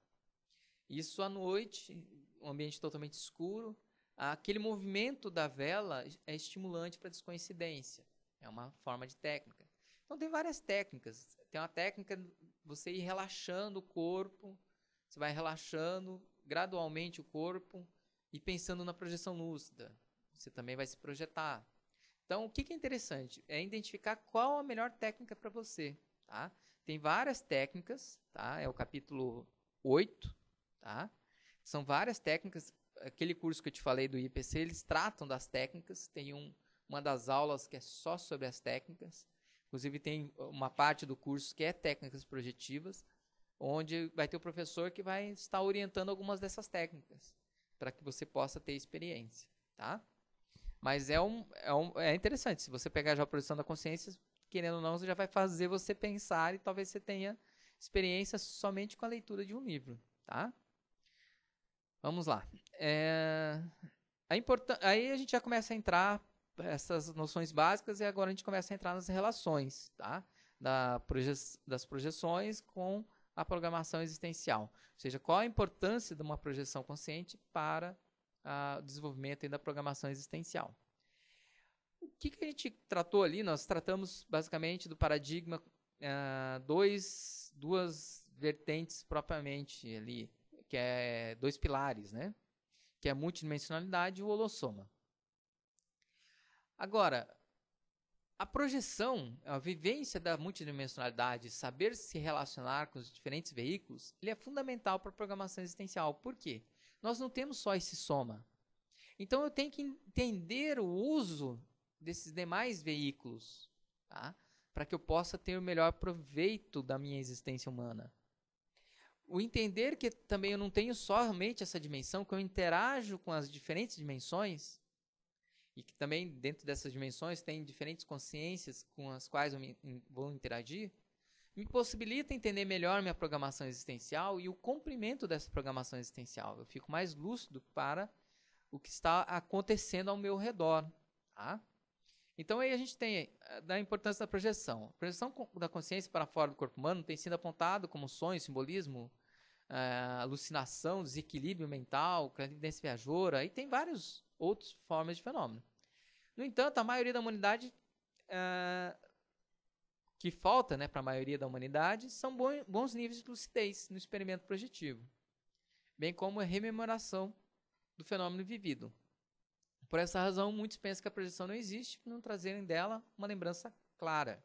Isso à noite, um ambiente totalmente escuro, aquele movimento da vela é estimulante para descoincidência. É uma forma de técnica. Então, tem várias técnicas. Tem uma técnica de você ir relaxando o corpo, você vai relaxando gradualmente o corpo e pensando na projeção lúcida. Você também vai se projetar. Então, o que é interessante? É identificar qual a melhor técnica para você. Tá? Tem várias técnicas, tá? É o capítulo 8. Tá? São várias técnicas. Aquele curso que eu te falei do IPC, eles tratam das técnicas. Tem uma das aulas que é só sobre as técnicas. Inclusive, tem uma parte do curso que é técnicas projetivas, onde vai ter o professor que vai estar orientando algumas dessas técnicas, para que você possa ter experiência. Tá? Mas é interessante. Se você pegar já a projeção da consciência, querendo ou não, você já vai fazer você pensar e talvez você tenha experiência somente com a leitura de um livro. Tá? Vamos lá. Aí a gente já começa a entrar essas noções básicas e agora a gente começa a entrar nas relações, tá? Das projeções com a programação existencial. Ou seja, qual a importância de uma projeção consciente para o desenvolvimento da programação existencial. O que a gente tratou ali? Nós tratamos basicamente do paradigma, duas vertentes propriamente ali, que é 2 pilares, né? Que é a multidimensionalidade e o holossoma. Agora, a projeção, a vivência da multidimensionalidade, saber se relacionar com os diferentes veículos, ele é fundamental para a programação existencial. Por quê? Nós não temos só esse soma. Então eu tenho que entender o uso desses demais veículos, tá? Para que eu possa ter o melhor proveito da minha existência humana. O entender que também eu não tenho somente essa dimensão, que eu interajo com as diferentes dimensões, e que também dentro dessas dimensões tem diferentes consciências com as quais eu vou interagir, me possibilita entender melhor minha programação existencial e o cumprimento dessa programação existencial. Eu fico mais lúcido para o que está acontecendo ao meu redor. Tá? Então aí a gente tem da importância da projeção. A projeção da consciência para fora do corpo humano tem sido apontado como sonho, simbolismo, alucinação, desequilíbrio mental, clarividência viajoura, e tem várias outras formas de fenômeno. No entanto, a maioria da humanidade, que falta, né, para a maioria da humanidade, são bons níveis de lucidez no experimento projetivo, bem como a rememoração do fenômeno vivido. Por essa razão, muitos pensam que a projeção não existe por não trazerem dela uma lembrança clara.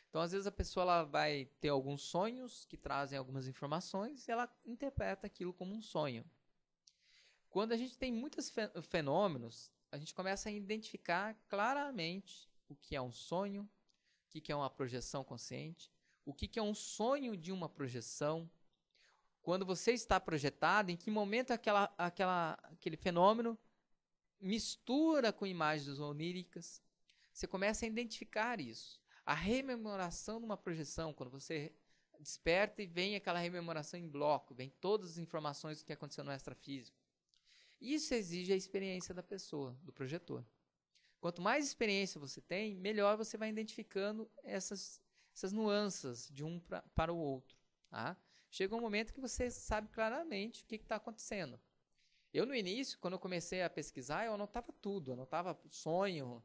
Então, às vezes, a pessoa ela vai ter alguns sonhos que trazem algumas informações e ela interpreta aquilo como um sonho. Quando a gente tem muitos fenômenos, a gente começa a identificar claramente o que é um sonho, o que é uma projeção consciente, o que é um sonho de uma projeção. Quando você está projetado, em que momento aquele fenômeno mistura com imagens oníricas. Você começa a identificar isso. A rememoração de uma projeção, quando você desperta e vem aquela rememoração em bloco, vem todas as informações do que aconteceu no extrafísico. Isso exige a experiência da pessoa, do projetor. Quanto mais experiência você tem, melhor você vai identificando essas nuances de um para o outro. Tá? Chega um momento que você sabe claramente o que está acontecendo. Eu, no início, quando eu comecei a pesquisar, eu anotava tudo, anotava sonho.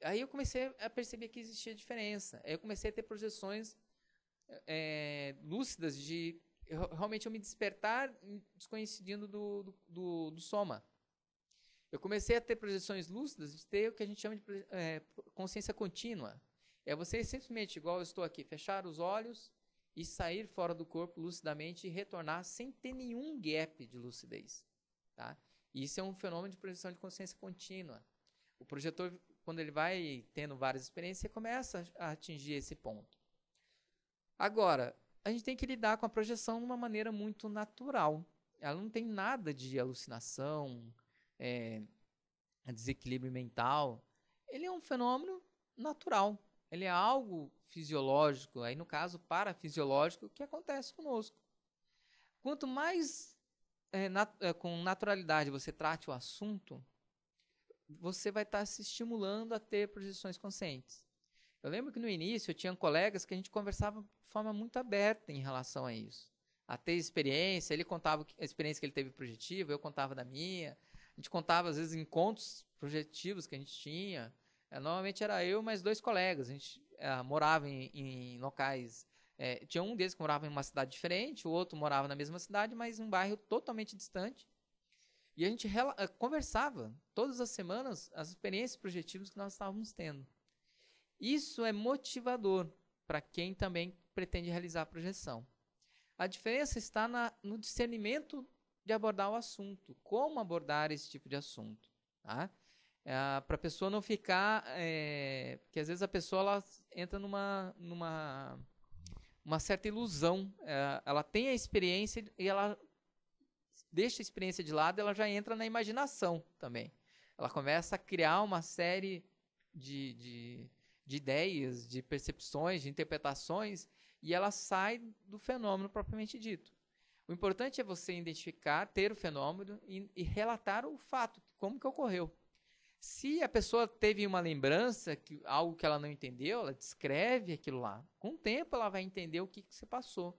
Aí eu comecei a perceber que existia diferença. Aí eu comecei a ter projeções lúcidas de realmente eu me despertar descoincidindo do soma. Eu comecei a ter projeções lúcidas de ter o que a gente chama de consciência contínua. É você simplesmente, igual eu estou aqui, fechar os olhos e sair fora do corpo lucidamente e retornar sem ter nenhum gap de lucidez. Tá? Isso é um fenômeno de projeção de consciência contínua. O projetor, quando ele vai tendo várias experiências, começa a atingir esse ponto. Agora, a gente tem que lidar com a projeção de uma maneira muito natural. Ela não tem nada de alucinação, desequilíbrio mental. Ele é um fenômeno natural. Ele é algo fisiológico, aí no caso parafisiológico, que acontece conosco. Quanto mais com naturalidade você trate o assunto, você vai estar se estimulando a ter projeções conscientes. Eu lembro que no início eu tinha colegas que a gente conversava de forma muito aberta em relação a isso. A ter experiência, ele contava a experiência que ele teve projetiva, eu contava da minha. A gente contava, às vezes, encontros projetivos que a gente tinha. Normalmente era eu mais 2 colegas. A gente morava em locais... tinha um deles que morava em uma cidade diferente, o outro morava na mesma cidade, mas em um bairro totalmente distante. E a gente conversava todas as semanas as experiências projetivas que nós estávamos tendo. Isso é motivador para quem também pretende realizar a projeção. A diferença está no discernimento de abordar o assunto, como abordar esse tipo de assunto. Tá? Para a pessoa não ficar... porque às vezes a pessoa ela entra numa certa ilusão. Ela tem a experiência e ela deixa a experiência de lado, ela já entra na imaginação também. Ela começa a criar uma série de ideias, de percepções, de interpretações, e ela sai do fenômeno propriamente dito. O importante é você identificar, ter o fenômeno e relatar o fato, como que ocorreu. Se a pessoa teve uma lembrança, algo que ela não entendeu, ela descreve aquilo lá. Com o tempo ela vai entender o que se passou.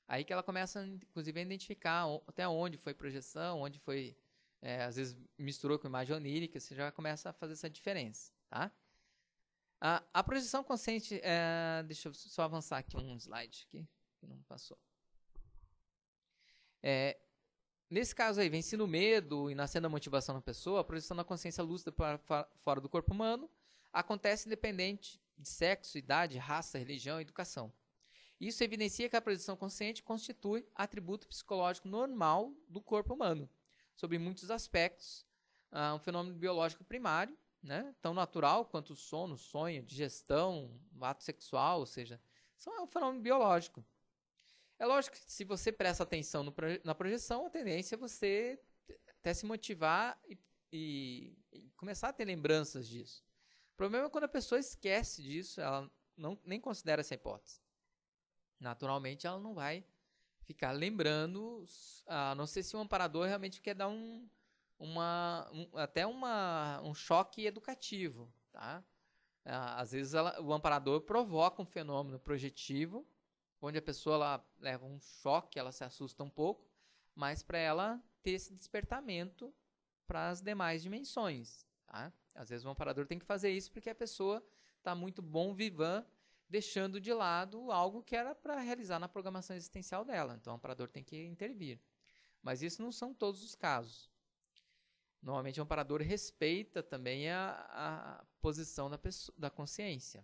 Aí que ela começa, inclusive, a identificar até onde foi projeção, onde foi, às vezes misturou com imagem onírica, você já começa a fazer essa diferença. Tá? A projeção consciente, deixa eu só avançar aqui um slide aqui, que não passou. Nesse caso aí, vencendo o medo e nascendo a motivação na pessoa, a projeção da consciência lúcida para fora do corpo humano acontece independente de sexo, idade, raça, religião e educação. Isso evidencia que a projeção consciente constitui atributo psicológico normal do corpo humano, sobre muitos aspectos, um fenômeno biológico primário, né, tão natural quanto o sono, sonho, digestão, o ato sexual, ou seja, é um fenômeno biológico. É lógico que se você presta atenção na projeção, a tendência é você até se motivar e começar a ter lembranças disso. O problema é quando a pessoa esquece disso, ela nem considera essa hipótese. Naturalmente, ela não vai ficar lembrando, a não ser se o amparador realmente quer dar até um choque educativo. Tá? Às vezes o amparador provoca um fenômeno projetivo, onde a pessoa ela leva um choque, ela se assusta um pouco, mas para ela ter esse despertamento para as demais dimensões. Tá? Às vezes o amparador tem que fazer isso porque a pessoa está muito bom vivant, deixando de lado algo que era para realizar na programação existencial dela. Então o amparador tem que intervir. Mas isso não são todos os casos. Normalmente o amparador respeita também a posição da consciência.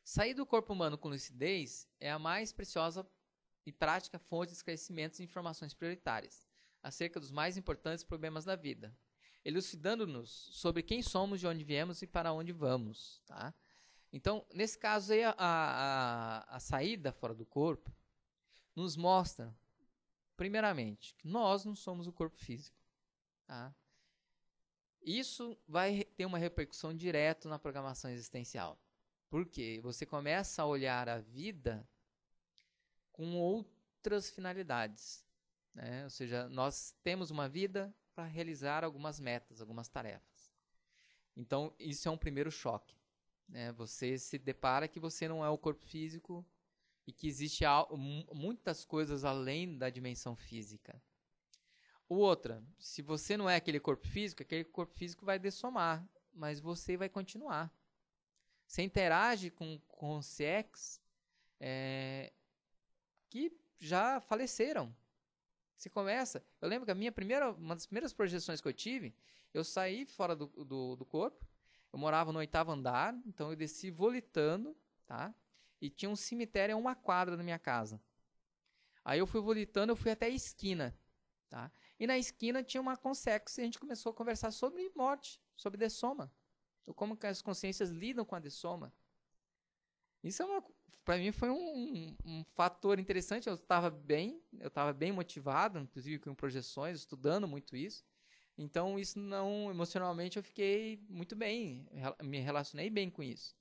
Sair do corpo humano com lucidez é a mais preciosa e prática fonte de esclarecimentos e informações prioritárias acerca dos mais importantes problemas da vida, elucidando-nos sobre quem somos, de onde viemos e para onde vamos. Tá? Então, nesse caso aí, a saída fora do corpo nos mostra, primeiramente, que nós não somos o corpo físico. Tá? Isso vai ter uma repercussão direta na programação existencial. Porque você começa a olhar a vida com outras finalidades. Né? Ou seja, nós temos uma vida para realizar algumas metas, algumas tarefas. Então, isso é um primeiro choque. Né? Você se depara que você não é o corpo físico e que existe muitas coisas além da dimensão física. Outra, se você não é aquele corpo físico vai dessomar, mas você vai continuar. Você interage com CX que já faleceram. Você começa... Eu lembro que uma das primeiras projeções que eu tive, eu saí fora do corpo, eu morava no 8º andar, então eu desci volitando, tá? e tinha um cemitério a 1 quadra da minha casa. Aí eu fui volitando, eu fui até a esquina, tá? E na esquina tinha uma consex e a gente começou a conversar sobre morte, sobre dessoma. Como que as consciências lidam com a dessoma. Isso para mim foi um fator interessante. Eu estava bem motivado, inclusive com projeções, estudando muito isso. Então isso não, emocionalmente eu fiquei muito bem, me relacionei bem com isso.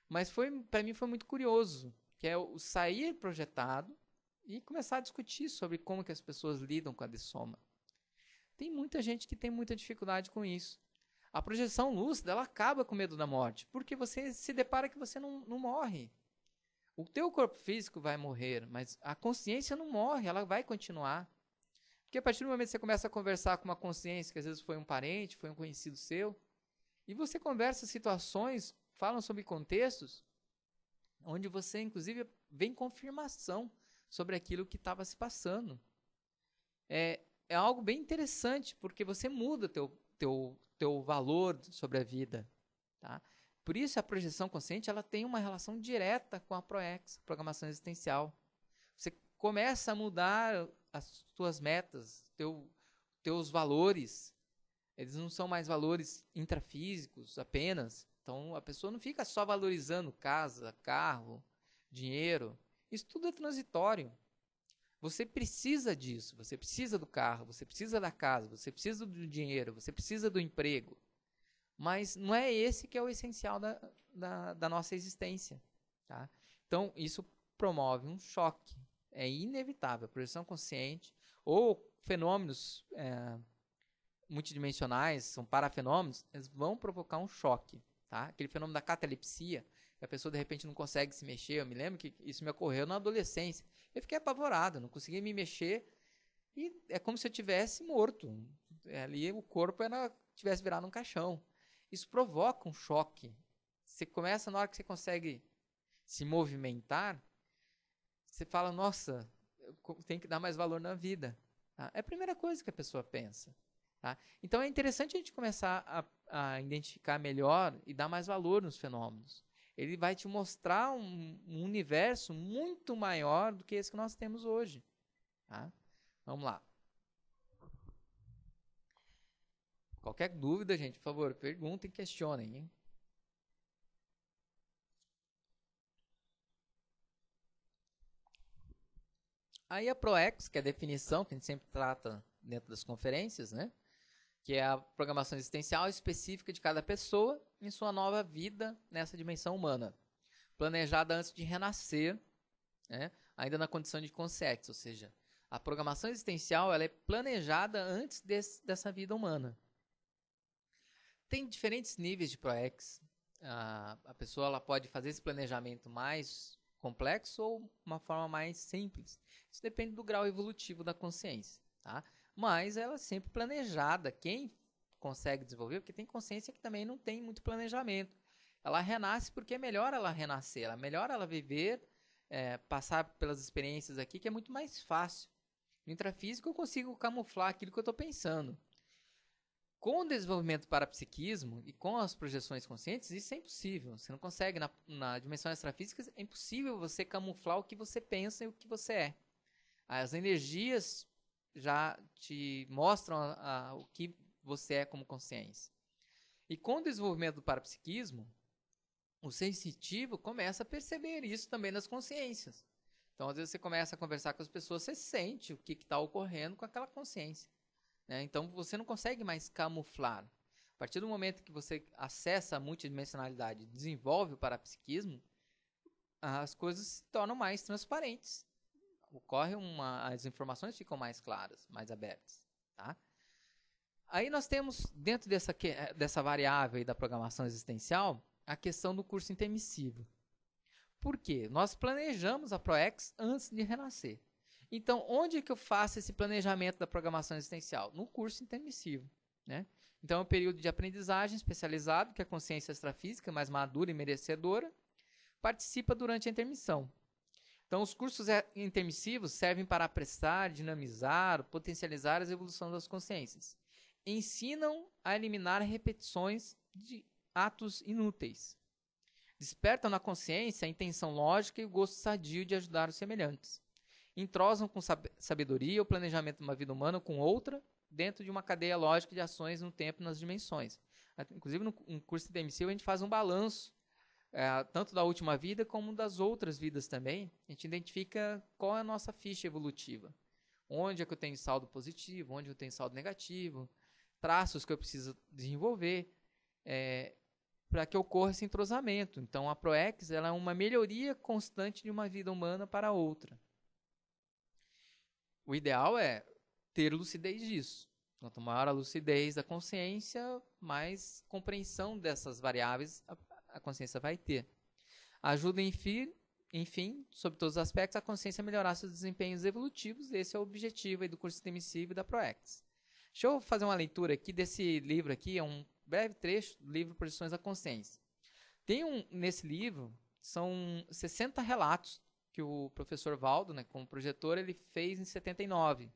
Mas para mim foi muito curioso, que é o sair projetado e começar a discutir sobre como que as pessoas lidam com a dessoma. Tem muita gente que tem muita dificuldade com isso. A projeção lúcida, ela acaba com o medo da morte, porque você se depara que você não morre. O teu corpo físico vai morrer, mas a consciência não morre, ela vai continuar. Porque a partir do momento que você começa a conversar com uma consciência, que às vezes foi um parente, foi um conhecido seu, e você conversa situações, falam sobre contextos, onde você, inclusive, vem confirmação sobre aquilo que estava se passando. É algo bem interessante, porque você muda teu valor sobre a vida. Tá? Por isso, a projeção consciente ela tem uma relação direta com a ProEx, Programação Existencial. Você começa a mudar as tuas metas, teus valores. Eles não são mais valores intrafísicos apenas. Então, a pessoa não fica só valorizando casa, carro, dinheiro. Isso tudo é transitório. Você precisa disso. Você precisa do carro, você precisa da casa, você precisa do dinheiro, você precisa do emprego. Mas não é esse que é o essencial da nossa existência. Tá? Então, isso promove um choque. É inevitável. A projeção consciente ou fenômenos multidimensionais, são parafenômenos, eles vão provocar um choque. Tá? Aquele fenômeno da catalepsia, que a pessoa de repente não consegue se mexer. Eu me lembro que isso me ocorreu na adolescência. Eu fiquei apavorado, não conseguia me mexer e é como se eu tivesse morto. Ali o corpo tivesse virado um caixão. Isso provoca um choque. Você começa, na hora que você consegue se movimentar, você fala, nossa, eu tenho que dar mais valor na vida. Tá? É a primeira coisa que a pessoa pensa. Tá? Então é interessante a gente começar a identificar melhor e dar mais valor nos fenômenos. Ele vai te mostrar um universo muito maior do que esse que nós temos hoje. Tá? Vamos lá. Qualquer dúvida, gente, por favor, perguntem, questionem. Hein? Aí a ProEx, que é a definição que a gente sempre trata dentro das conferências, né? Que é a programação existencial específica de cada pessoa em sua nova vida nessa dimensão humana, planejada antes de renascer, né? Ainda na condição de consciência, ou seja, a programação existencial ela é planejada antes dessa vida humana. Tem diferentes níveis de ProEx. A pessoa ela pode fazer esse planejamento mais complexo ou uma forma mais simples. Isso depende do grau evolutivo da consciência. Tá? Mas ela é sempre planejada. Quem consegue desenvolver, porque tem consciência que também não tem muito planejamento. Ela renasce porque é melhor ela renascer, é melhor ela viver, passar pelas experiências aqui, que é muito mais fácil. No intrafísico eu consigo camuflar aquilo que eu estou pensando. Com o desenvolvimento do parapsiquismo e com as projeções conscientes, isso é impossível. Você não consegue, na dimensão extrafísica, é impossível você camuflar o que você pensa e o que você é. As energias já te mostram o que você é como consciência. E com o desenvolvimento do parapsiquismo, o sensitivo começa a perceber isso também nas consciências. Então, às vezes, você começa a conversar com as pessoas, você sente o que está ocorrendo com aquela consciência. Né? Então, você não consegue mais camuflar. A partir do momento que você acessa a multidimensionalidade, desenvolve o parapsiquismo, as coisas se tornam mais transparentes. As informações ficam mais claras, mais abertas. Tá? Aí nós temos, dentro dessa variável aí da programação existencial, a questão do curso intermissivo. Por quê? Nós planejamos a ProEx antes de renascer. Então, onde que eu faço esse planejamento da programação existencial? No curso intermissivo. Né? Então, é um período de aprendizagem especializado, que a consciência extrafísica, mais madura e merecedora, participa durante a intermissão. Então, os cursos intermissivos servem para apressar, dinamizar, potencializar a evolução das consciências. Ensinam a eliminar repetições de atos inúteis. Despertam na consciência a intenção lógica e o gosto sadio de ajudar os semelhantes. Entrosam com sabedoria o planejamento de uma vida humana com outra, dentro de uma cadeia lógica de ações no tempo e nas dimensões. Inclusive, no curso intermissivo, a gente faz um balanço, tanto da última vida como das outras vidas também. A gente identifica qual é a nossa ficha evolutiva. Onde é que eu tenho saldo positivo, onde eu tenho saldo negativo, traços que eu preciso desenvolver, para que ocorra esse entrosamento. Então, a ProEx ela é uma melhoria constante de uma vida humana para outra. O ideal é ter lucidez disso. Quanto maior a lucidez da consciência, mais compreensão dessas variáveis a consciência vai ter. Ajuda, enfim, sobre todos os aspectos, a consciência a melhorar seus desempenhos evolutivos. Esse é o objetivo aí do curso intermissivo e da ProEx. Deixa eu fazer uma leitura aqui desse livro aqui, é um breve trecho do livro Projeções da Consciência. Nesse livro, são 60 relatos que o professor Valdo, né, como projetor, ele fez em 79.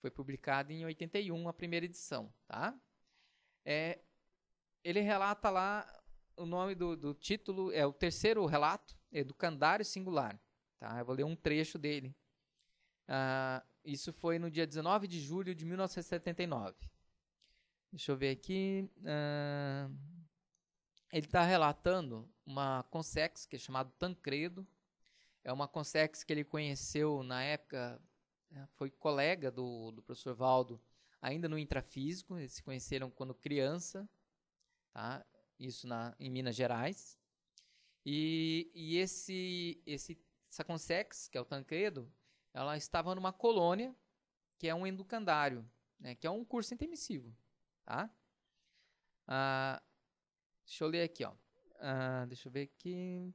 Foi publicado em 81, a primeira edição. Tá? Ele relata lá, o nome do título é o terceiro relato, Educandário Singular. Tá? Eu vou ler um trecho dele. Isso foi no dia 19 de julho de 1979. Deixa eu ver aqui. Ele está relatando uma consex que é chamada Tancredo. É uma consex que ele conheceu na época, foi colega do professor Valdo, ainda no intrafísico. Eles se conheceram quando criança, tá? Isso em Minas Gerais. E essa consex, que é o Tancredo, ela estava numa colônia, que é um educandário, né, que é um curso intermissivo. Tá? Deixa eu ler aqui. Deixa eu ver aqui.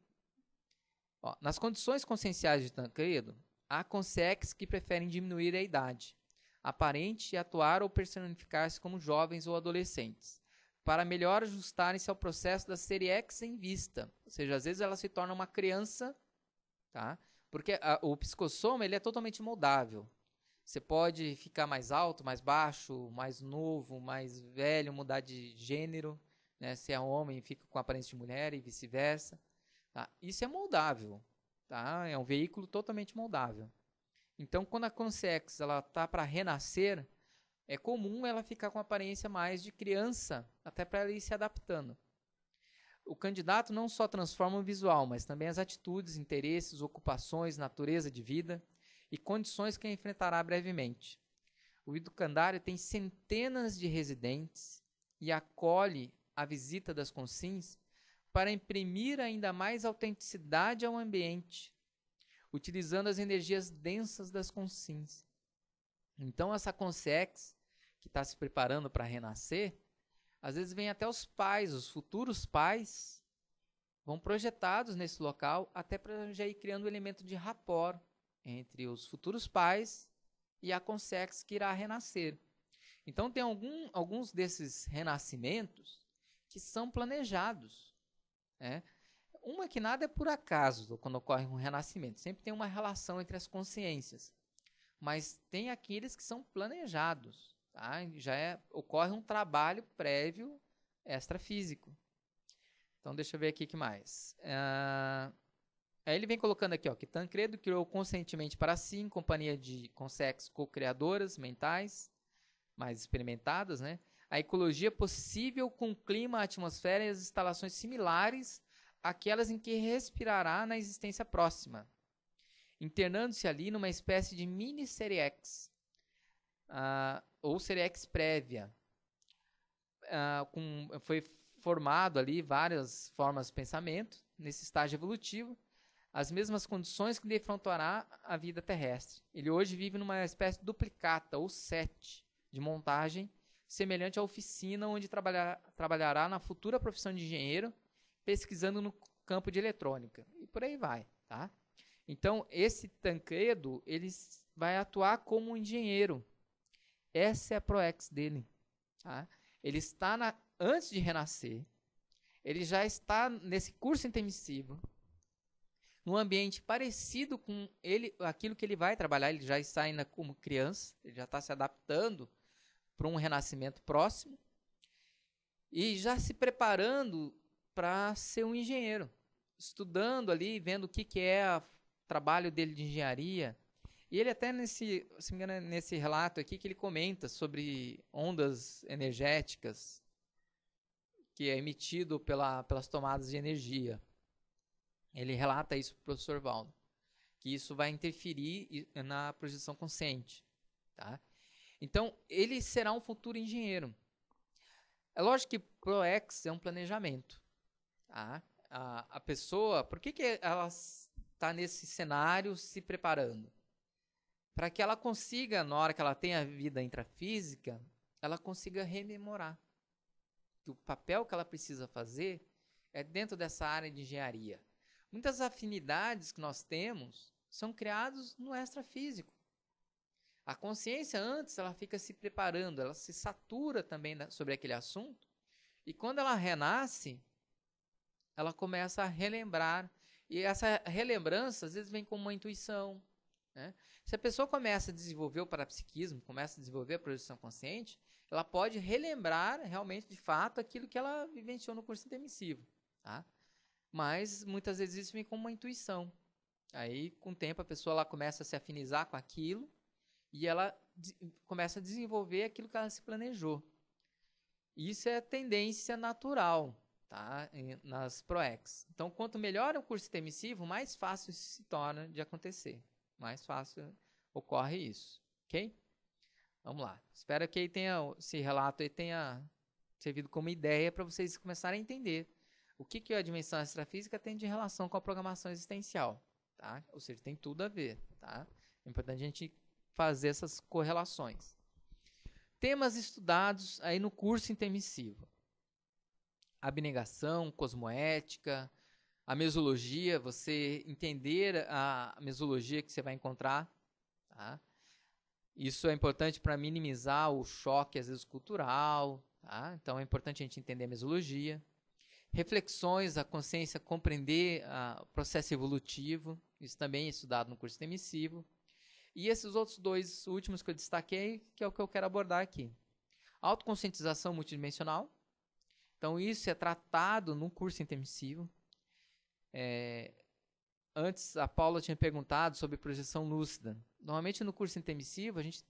Nas condições conscienciais de Tancredo, há consex que preferem diminuir a idade aparente e atuar ou personificar-se como jovens ou adolescentes, para melhor ajustarem-se ao processo da série X em vista. Ou seja, às vezes ela se torna uma criança, tá? Porque o psicossoma ele é totalmente moldável. Você pode ficar mais alto, mais baixo, mais novo, mais velho, mudar de gênero, né? Se é homem, fica com a aparência de mulher e vice-versa. Tá? Isso é moldável. Tá? É um veículo totalmente moldável. Então, quando a consex está para renascer, é comum ela ficar com a aparência mais de criança, até para ela ir se adaptando. O candidato não só transforma o visual, mas também as atitudes, interesses, ocupações, natureza de vida e condições que enfrentará brevemente. O educandário tem centenas de residentes e acolhe a visita das consins para imprimir ainda mais autenticidade ao ambiente, utilizando as energias densas das consins. Então, essa consex, que está se preparando para renascer, às vezes vem até os pais, os futuros pais, vão projetados nesse local, até para já ir criando um elemento de rapport entre os futuros pais e a consex que irá renascer. Então, tem alguns desses renascimentos que são planejados. Né? Uma que nada é por acaso quando ocorre um renascimento. Sempre tem uma relação entre as consciências. Mas tem aqueles que são planejados. Tá? Ocorre um trabalho prévio extrafísico. Então, deixa eu ver aqui o que mais. Aí ele vem colocando aqui, que Tancredo criou conscientemente para si, em companhia de consex co-criadoras mentais, mais experimentadas, né? A ecologia possível com clima, atmosfera e as instalações similares àquelas em que respirará na existência próxima, internando-se ali numa espécie de mini série X, ou série X prévia. Foi formado ali várias formas de pensamento, nesse estágio evolutivo, as mesmas condições que defrontará a vida terrestre. Ele hoje vive numa espécie de duplicata, ou set, de montagem, semelhante à oficina onde trabalhará na futura profissão de engenheiro, pesquisando no campo de eletrônica. E por aí vai. Tá? Então, esse Tancredo, ele vai atuar como um engenheiro. Essa é a ProEx dele. Tá? Ele está, antes de renascer, ele já está nesse curso intermissivo, num ambiente parecido com aquilo que ele vai trabalhar. Ele já está ainda como criança, ele já está se adaptando para um renascimento próximo e já se preparando para ser um engenheiro, estudando ali, vendo o que é o trabalho dele de engenharia. E ele até se me engano, nesse relato aqui que ele comenta sobre ondas energéticas que é emitido pelas tomadas de energia. Ele relata isso para o professor Valdo, que isso vai interferir na projeção consciente. Tá? Então, ele será um futuro engenheiro. É lógico que ProEx é um planejamento. Tá? A pessoa, por que ela está nesse cenário se preparando? Para que ela consiga, na hora que ela tem a vida intrafísica, ela consiga rememorar que o papel que ela precisa fazer é dentro dessa área de engenharia. Muitas afinidades que nós temos são criadas no extrafísico. A consciência antes, ela fica se preparando, ela se satura também sobre aquele assunto, e quando ela renasce, ela começa a relembrar, e essa relembrança às vezes vem como uma intuição, né? Se a pessoa começa a desenvolver o parapsiquismo, começa a desenvolver a projeção consciente, ela pode relembrar realmente, de fato, aquilo que ela vivenciou no curso intermissivo. Tá? Mas, muitas vezes, isso vem como uma intuição. Aí, com o tempo, a pessoa ela começa a se afinizar com aquilo e ela começa a desenvolver aquilo que ela se planejou. Isso é tendência natural, tá? Nas ProEx. Então, quanto melhor é o curso intermissivo, mais fácil isso se torna de acontecer. Mais fácil ocorre isso, ok? Vamos lá. Espero que esse relato aí tenha servido como ideia para vocês começarem a entender o que a dimensão extrafísica tem de relação com a programação existencial, tá? Ou seja, tem tudo a ver, tá? É importante a gente fazer essas correlações. Temas estudados aí no curso intermissivo: abnegação, cosmoética, a mesologia, você entender a mesologia que você vai encontrar, tá? Isso é importante para minimizar o choque, às vezes, cultural, tá? Então, é importante a gente entender a mesologia. Reflexões, a consciência compreender o processo evolutivo, isso também é estudado no curso intermissivo. E esses outros dois últimos que eu destaquei, que é o que eu quero abordar aqui. Autoconscientização multidimensional. Então, isso é tratado no curso intermissivo. Antes, a Paula tinha perguntado sobre projeção lúcida. Normalmente, no curso intermissivo, a gente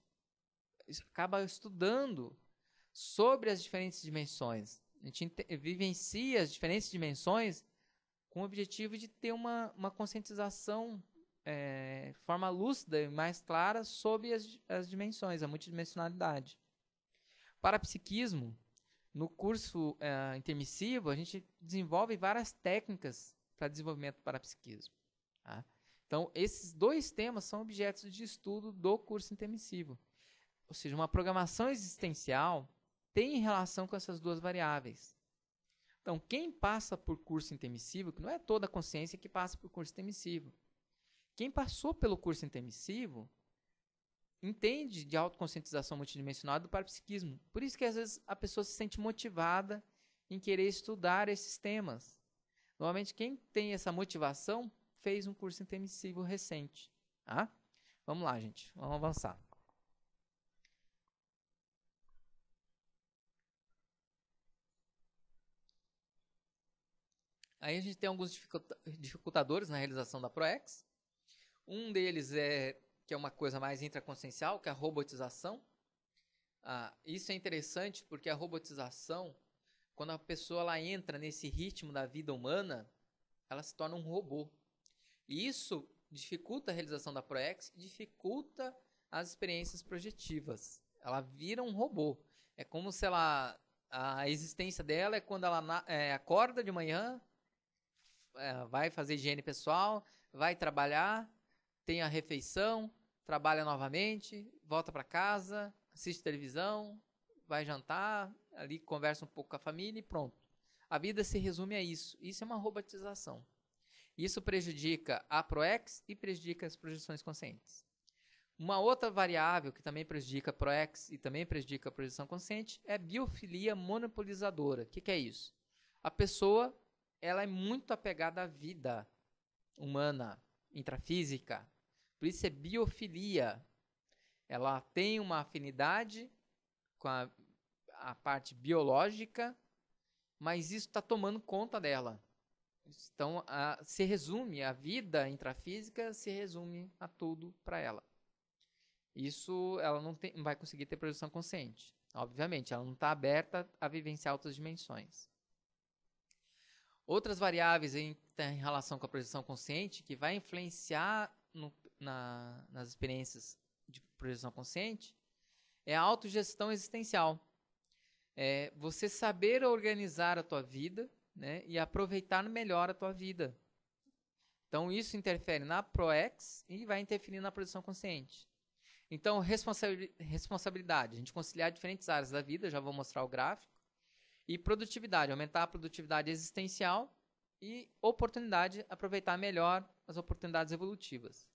acaba estudando sobre as diferentes dimensões. A gente vivencia as diferentes dimensões com o objetivo de ter uma conscientização de forma lúcida e mais clara sobre as dimensões, a multidimensionalidade. Parapsiquismo, no curso intermissivo, a gente desenvolve várias técnicas para desenvolvimento do parapsiquismo. Tá? Então, esses dois temas são objetos de estudo do curso intermissivo. Ou seja, uma programação existencial tem relação com essas duas variáveis. Então, quem passa por curso intermissivo, que não é toda a consciência que passa por curso intermissivo, quem passou pelo curso intermissivo entende de autoconscientização multidimensional do parapsiquismo. Por isso que, às vezes, a pessoa se sente motivada em querer estudar esses temas. Normalmente, quem tem essa motivação fez um curso intermissivo recente. Tá? Vamos lá, gente. Vamos avançar. Aí a gente tem alguns dificultadores na realização da ProEx. Um deles que é uma coisa mais intraconsciencial, que é a robotização. Isso é interessante porque a robotização, quando a pessoa ela entra nesse ritmo da vida humana, ela se torna um robô. E isso dificulta a realização da ProEx e dificulta as experiências projetivas. Ela vira um robô. É como se a existência dela é quando ela acorda de manhã, vai fazer higiene pessoal, vai trabalhar, tem a refeição, trabalha novamente, volta para casa, assiste televisão, vai jantar, ali conversa um pouco com a família e pronto. A vida se resume a isso. Isso é uma robotização. Isso prejudica a ProEx e prejudica as projeções conscientes. Uma outra variável que também prejudica a ProEx e também prejudica a projeção consciente é a biofilia monopolizadora. O que é isso? A pessoa ela é muito apegada à vida humana, intrafísica. Por isso é biofilia. Ela tem uma afinidade com a parte biológica mas isso está tomando conta dela. Então, se resume, a vida intrafísica se resume a tudo para ela. Isso ela não vai conseguir ter projeção consciente. Obviamente, ela não está aberta a vivenciar outras dimensões. Outras variáveis em relação com a projeção consciente que vai influenciar nas experiências de projeção consciente é a autogestão existencial. É você saber organizar a tua vida, né, e aproveitar melhor a tua vida. Então, isso interfere na ProEx e vai interferir na projeção consciente. Então, responsabilidade, a gente conciliar diferentes áreas da vida, já vou mostrar o gráfico. E produtividade, aumentar a produtividade existencial. E oportunidade, aproveitar melhor as oportunidades evolutivas.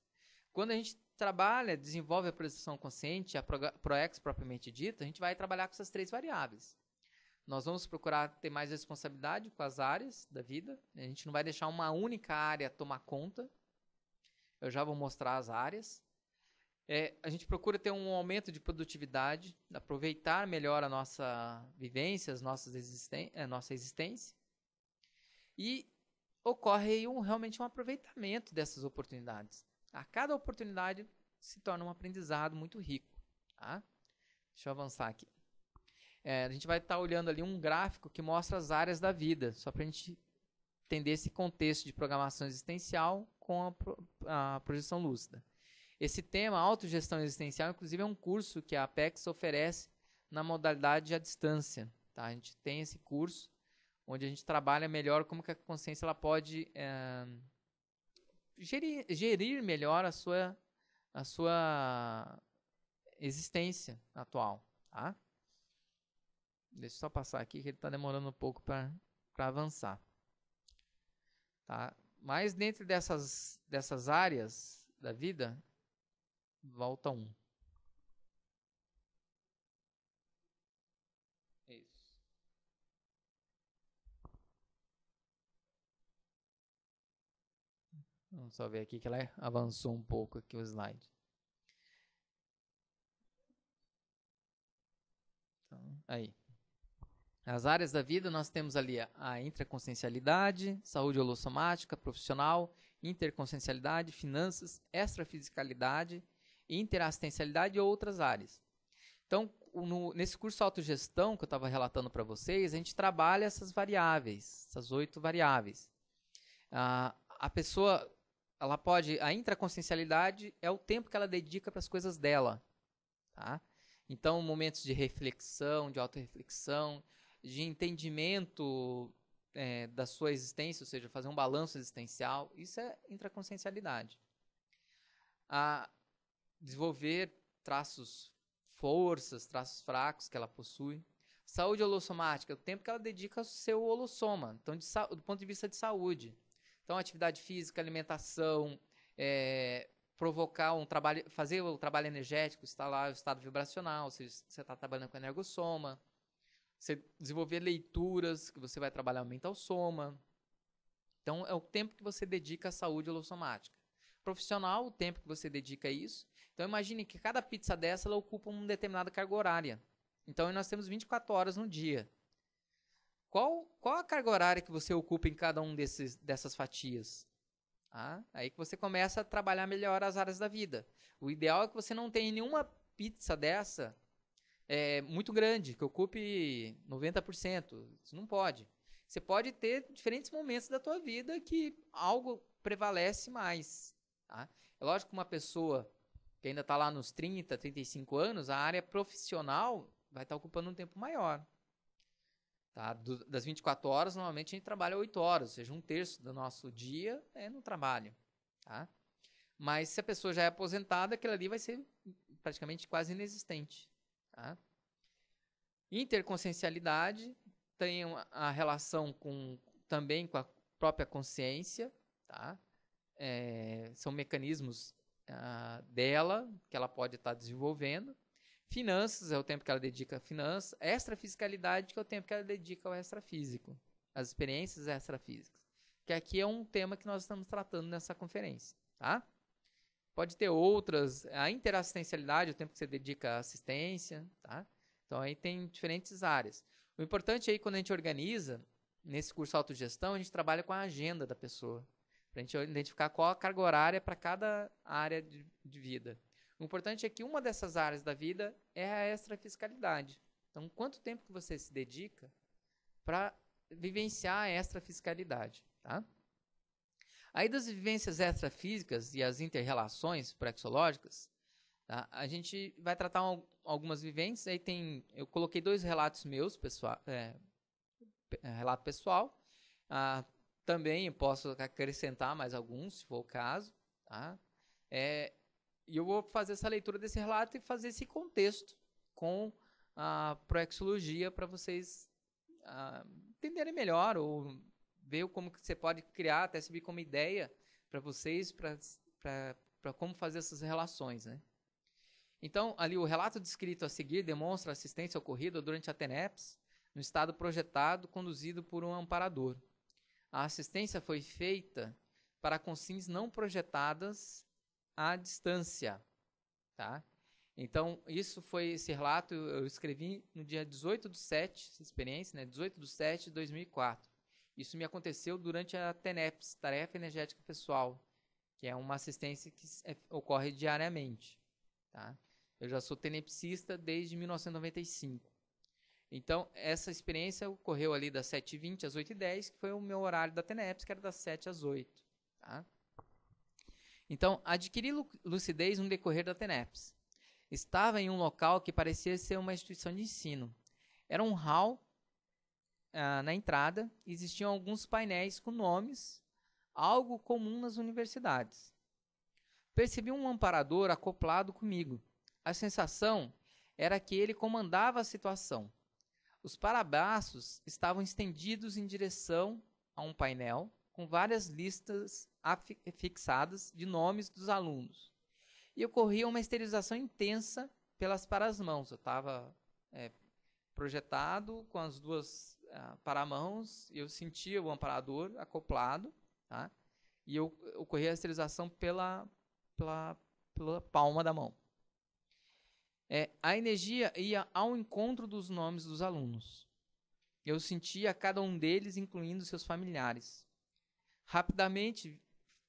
Quando a gente trabalha, desenvolve a projeção consciente, a ProEx propriamente dita, a gente vai trabalhar com essas 3 variáveis. Nós vamos procurar ter mais responsabilidade com as áreas da vida. A gente não vai deixar uma única área tomar conta. Eu já vou mostrar as áreas. A gente procura ter um aumento de produtividade, aproveitar melhor a nossa vivência, nossa existência. E ocorre aí realmente um aproveitamento dessas oportunidades. A cada oportunidade se torna um aprendizado muito rico. Tá? Deixa eu avançar aqui. A gente vai estar olhando ali um gráfico que mostra as áreas da vida, só para a gente entender esse contexto de programação existencial com a projeção lúcida. Esse tema, autogestão existencial, inclusive é um curso que a Apex oferece na modalidade à distância. Tá? A gente tem esse curso onde a gente trabalha melhor como que a consciência ela pode gerir melhor a sua existência atual. Tá? Deixa eu só passar aqui que ele está demorando um pouco para avançar. Tá? Mas dentro dessas áreas da vida, volta 1. Isso. Vamos só ver aqui que ela avançou um pouco aqui o slide. Então, aí. As áreas da vida, nós temos ali a intraconsciencialidade, saúde holossomática, profissional, interconsciencialidade, finanças, extrafisicalidade, interassistencialidade e outras áreas. Então, nesse curso autogestão que eu estava relatando para vocês, a gente trabalha essas variáveis, essas 8 variáveis. A pessoa, ela pode... A intraconsciencialidade é o tempo que ela dedica para as coisas dela. Tá? Então, momentos de reflexão, de autorreflexão, de entendimento da sua existência, ou seja, fazer um balanço existencial, isso é intraconsciencialidade. Desenvolver forças, traços fracos que ela possui. Saúde holossomática, o tempo que ela dedica ao seu holossoma, então do ponto de vista de saúde. Então, atividade física, alimentação, provocar um trabalho, fazer o trabalho energético, instalar o estado vibracional, se você está trabalhando com energossoma. Você desenvolver leituras, que você vai trabalhar o mental soma. Então, é o tempo que você dedica à saúde holossomática. Profissional, o tempo que você dedica a isso. Então, imagine que cada pizza dessa, ela ocupa uma determinada carga horária. Então, nós temos 24 horas no dia. Qual a carga horária que você ocupa em cada um dessas fatias? Aí que você começa a trabalhar melhor as áreas da vida. O ideal é que você não tenha nenhuma pizza dessa muito grande, que ocupe 90%. Isso não pode. Você pode ter diferentes momentos da tua vida que algo prevalece mais. Tá? É lógico que uma pessoa que ainda está lá nos 30, 35 anos, a área profissional vai estar ocupando um tempo maior. Tá? Das 24 horas, normalmente a gente trabalha 8 horas, ou seja, 1/3 do nosso dia é no trabalho. Tá? Mas se a pessoa já é aposentada, aquilo ali vai ser praticamente quase inexistente. Tá? Interconsciencialidade tem a relação também com a própria consciência. Tá? São mecanismos dela que ela pode estar desenvolvendo. Finanças é o tempo que ela dedica a finanças. Extrafisicalidade, que é o tempo que ela dedica ao extrafísico. As experiências extrafísicas. Que aqui é um tema que nós estamos tratando nessa conferência. Tá? Pode ter outras. A interassistencialidade é o tempo que você dedica à assistência. Tá? Então, aí tem diferentes áreas. O importante aí, quando a gente organiza, nesse curso autogestão, a gente trabalha com a agenda da pessoa, para a gente identificar qual a carga horária para cada área de vida. O importante é que uma dessas áreas da vida é a extrafiscalidade. Então, quanto tempo que você se dedica para vivenciar a extrafiscalidade, tá? Aí das vivências extrafísicas e as inter-relações praxeológicas, tá? A gente vai tratar algumas vivências. Aí eu coloquei 2 relatos meus, relato pessoal. Também posso acrescentar mais alguns, se for o caso. Tá? E eu vou fazer essa leitura desse relato e fazer esse contexto com a proexologia para vocês entenderem melhor ou ver como que você pode criar, até servir como ideia para vocês, para como fazer essas relações, né? Então, ali o relato descrito a seguir demonstra a assistência ocorrida durante a TENEPS, no estado projetado, conduzido por um amparador. A assistência foi feita para consins não projetadas à distância, tá? Então, esse relato eu escrevi no dia 18/7, essa experiência, né? 18/7/2004. Isso me aconteceu durante a TENEPS, Tarefa Energética Pessoal, que é uma assistência que ocorre diariamente. Tá? Eu já sou tenepsista desde 1995. Então, essa experiência ocorreu ali das 7h20 às 8h10, que foi o meu horário da TENEPS, que era das 7 às 8. Tá? Então, adquiri lucidez no decorrer da TENEPS. Estava em um local que parecia ser uma instituição de ensino. Era um hall. Na entrada, existiam alguns painéis com nomes, algo comum nas universidades. Percebi um amparador acoplado comigo. A sensação era que ele comandava a situação. Os parabraços estavam estendidos em direção a um painel com várias listas fixadas de nomes dos alunos. E ocorria uma esterilização intensa pelas paramãos. Eu estava projetado com as 2 paramãos, eu sentia o amparador acoplado, tá? E ocorria a esterilização pela palma da mão. A energia ia ao encontro dos nomes dos alunos. Eu sentia cada um deles, incluindo seus familiares. Rapidamente,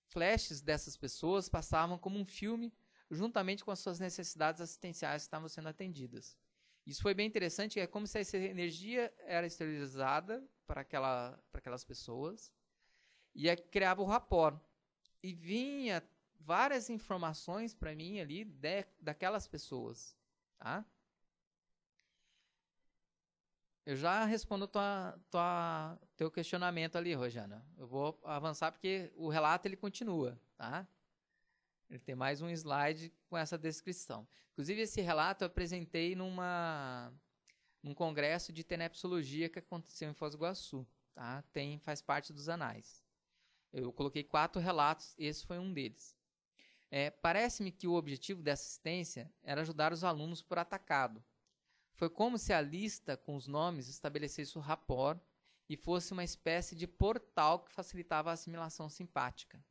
flashes dessas pessoas passavam como um filme, juntamente com as suas necessidades assistenciais que estavam sendo atendidas. Isso foi bem interessante, é como se essa energia era esterilizada para aquelas pessoas e criava o rapport. E vinha várias informações para mim ali daquelas pessoas. Tá? Eu já respondo teu questionamento ali, Rojana. Eu vou avançar porque o relato ele continua. Tá? Ele tem mais um slide com essa descrição. Inclusive, esse relato eu apresentei num congresso de tenepsologia que aconteceu em Foz do Iguaçu. Tá? Faz parte dos anais. Eu coloquei 4 relatos, esse foi um deles. Parece-me que o objetivo dessa assistência era ajudar os alunos por atacado. Foi como se a lista com os nomes estabelecesse o rapport e fosse uma espécie de portal que facilitava a assimilação simpática.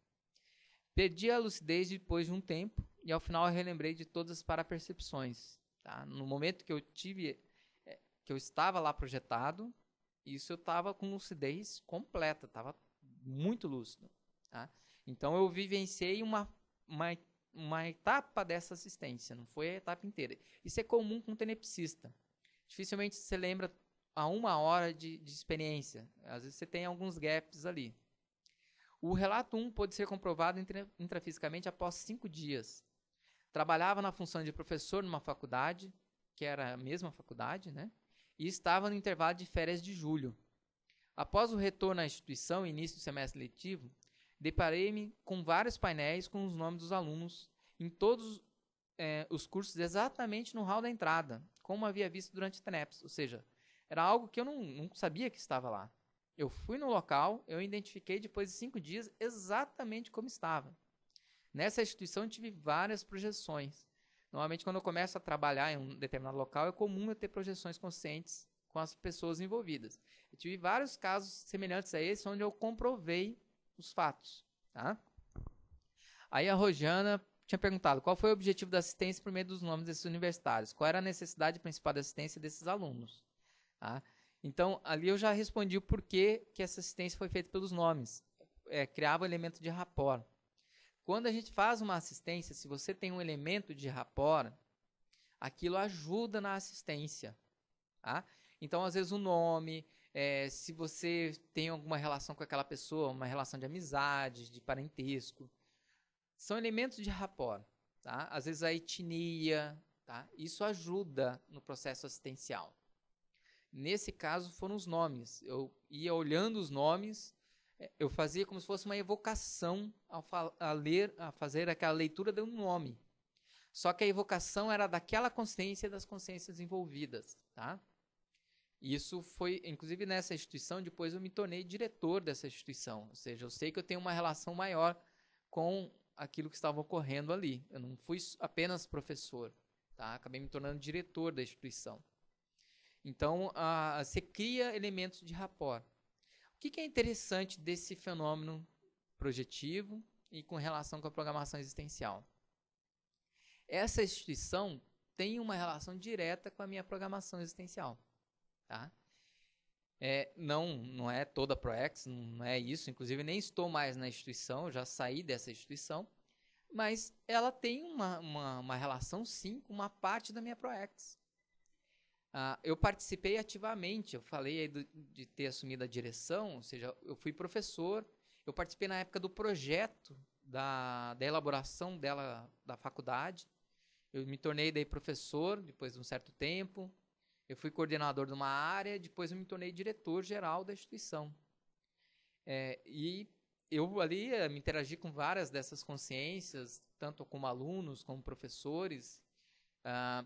Perdi a lucidez depois de um tempo e ao final eu relembrei de todas as parapercepções. Tá? No momento que eu estava lá projetado, isso eu estava com lucidez completa, estava muito lúcido. Tá? Então eu vivenciei uma etapa dessa assistência, não foi a etapa inteira. Isso é comum com o tenepsista. Dificilmente você lembra a 1 hora de experiência. Às vezes você tem alguns gaps ali. O relato 1 pode ser comprovado intrafisicamente após 5 dias. Trabalhava na função de professor numa faculdade, que era a mesma faculdade, né? E estava no intervalo de férias de julho. Após o retorno à instituição, início do semestre letivo, deparei-me com vários painéis com os nomes dos alunos em todos os cursos exatamente no hall da entrada, como havia visto durante a TENEPS. Ou seja, era algo que eu não sabia que estava lá. Eu fui no local, eu identifiquei depois de 5 dias exatamente como estava. Nessa instituição eu tive várias projeções. Normalmente quando eu começo a trabalhar em um determinado local, é comum eu ter projeções conscientes com as pessoas envolvidas. Eu tive vários casos semelhantes a esse, onde eu comprovei os fatos. Tá? Aí a Rojana tinha perguntado qual foi o objetivo da assistência por meio dos nomes desses universitários, qual era a necessidade principal da assistência desses alunos. Tá? Então, ali eu já respondi o porquê que essa assistência foi feita pelos nomes. Criava o elemento de rapport. Quando a gente faz uma assistência, se você tem um elemento de rapport, aquilo ajuda na assistência. Tá? Então, às vezes, o nome, se você tem alguma relação com aquela pessoa, uma relação de amizade, de parentesco, são elementos de rapport. Tá? Às vezes, a etnia, tá? Isso ajuda no processo assistencial. Nesse caso, foram os nomes. Eu ia olhando os nomes, eu fazia como se fosse uma evocação a fazer aquela leitura de um nome. Só que a evocação era daquela consciência e das consciências envolvidas. Tá? Isso foi, inclusive nessa instituição, depois eu me tornei diretor dessa instituição. Ou seja, eu sei que eu tenho uma relação maior com aquilo que estava ocorrendo ali. Eu não fui apenas professor. Tá? Acabei me tornando diretor da instituição. Então, você cria elementos de rapport. O que é interessante desse fenômeno projetivo e com relação com a programação existencial? Essa instituição tem uma relação direta com a minha programação existencial. Tá? Não é toda a ProEx, não é isso. Inclusive, nem estou mais na instituição, já saí dessa instituição. Mas ela tem uma relação, sim, com uma parte da minha ProEx. Eu participei ativamente, eu falei aí de ter assumido a direção, ou seja, eu fui professor, eu participei na época do projeto da elaboração dela da faculdade, eu me tornei daí professor depois de um certo tempo, eu fui coordenador de uma área, depois eu me tornei diretor-geral da instituição. E eu ali me interagi com várias dessas consciências, tanto como alunos, como professores,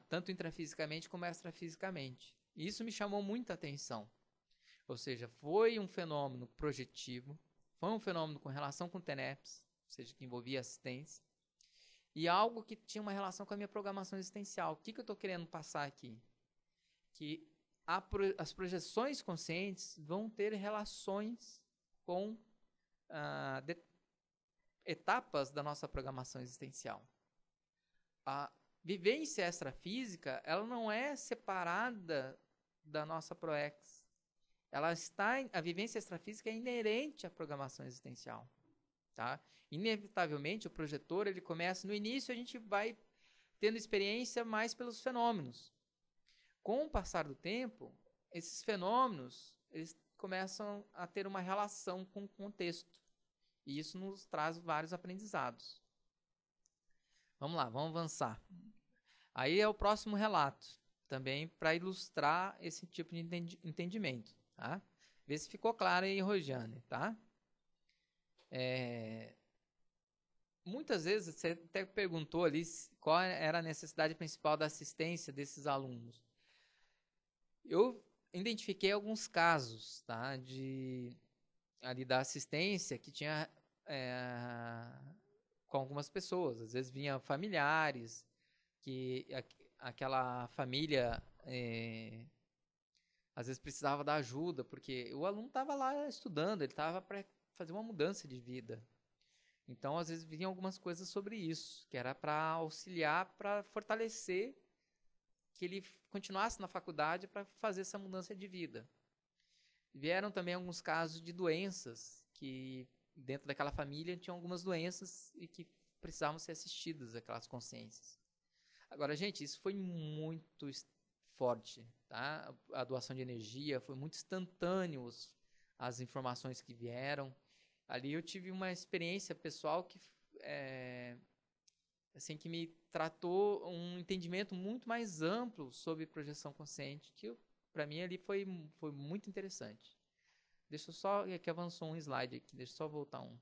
tanto intrafisicamente como extrafisicamente. E isso me chamou muita atenção. Ou seja, foi um fenômeno projetivo, foi um fenômeno com relação com o TENEPS, ou seja, que envolvia assistência, e algo que tinha uma relação com a minha programação existencial. O que eu estou querendo passar aqui? Que as projeções conscientes vão ter relações com etapas da nossa programação existencial. A vivência extrafísica, ela não é separada da nossa ProEx. A vivência extrafísica é inerente à programação existencial. Tá? Inevitavelmente, o projetor, ele começa no início, a gente vai tendo experiência mais pelos fenômenos. Com o passar do tempo, esses fenômenos, eles começam a ter uma relação com o contexto. E isso nos traz vários aprendizados. Vamos lá, vamos avançar. Aí é o próximo relato, também para ilustrar esse tipo de entendimento. Tá? Vê se ficou claro aí, Rojane. Tá? Muitas vezes você até perguntou ali qual era a necessidade principal da assistência desses alunos. Eu identifiquei alguns casos, tá, ali da assistência que tinha com algumas pessoas. Às vezes vinha familiares, que aquela família às vezes precisava da ajuda, porque o aluno estava lá estudando, ele estava para fazer uma mudança de vida. Então, às vezes, vinham algumas coisas sobre isso, que era para auxiliar, para fortalecer que ele continuasse na faculdade para fazer essa mudança de vida. Vieram também alguns casos de doenças, que dentro daquela família tinham algumas doenças e que precisavam ser assistidas, aquelas consciências. Agora, gente, isso foi muito forte, tá? A doação de energia foi muito instantâneo, as informações que vieram. Ali eu tive uma experiência pessoal que assim, que me tratou um entendimento muito mais amplo sobre projeção consciente, que para mim ali foi muito interessante. Deixa eu só, que avançou um slide aqui, deixa eu só voltar um.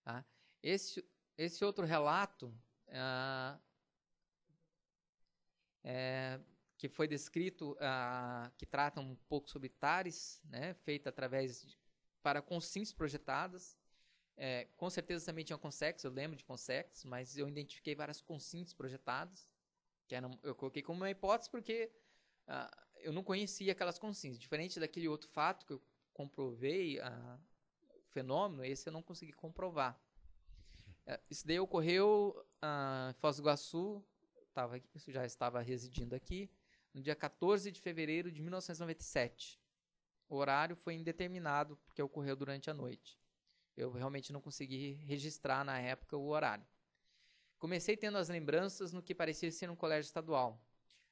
Tá? Esse outro relato que foi descrito, que trata um pouco sobre TARES, né, feita para consciências projetadas. Com certeza também tinha consex, eu lembro de consex, mas eu identifiquei várias consciências projetadas, eu coloquei como uma hipótese porque eu não conhecia aquelas consciências. Diferente daquele outro fato que eu comprovei, o fenômeno, esse eu não consegui comprovar. Isso daí ocorreu em Foz do Iguaçu, já estava residindo aqui, no dia 14 de fevereiro de 1997. O horário foi indeterminado, porque ocorreu durante a noite. Eu realmente não consegui registrar na época o horário. Comecei tendo as lembranças no que parecia ser um colégio estadual.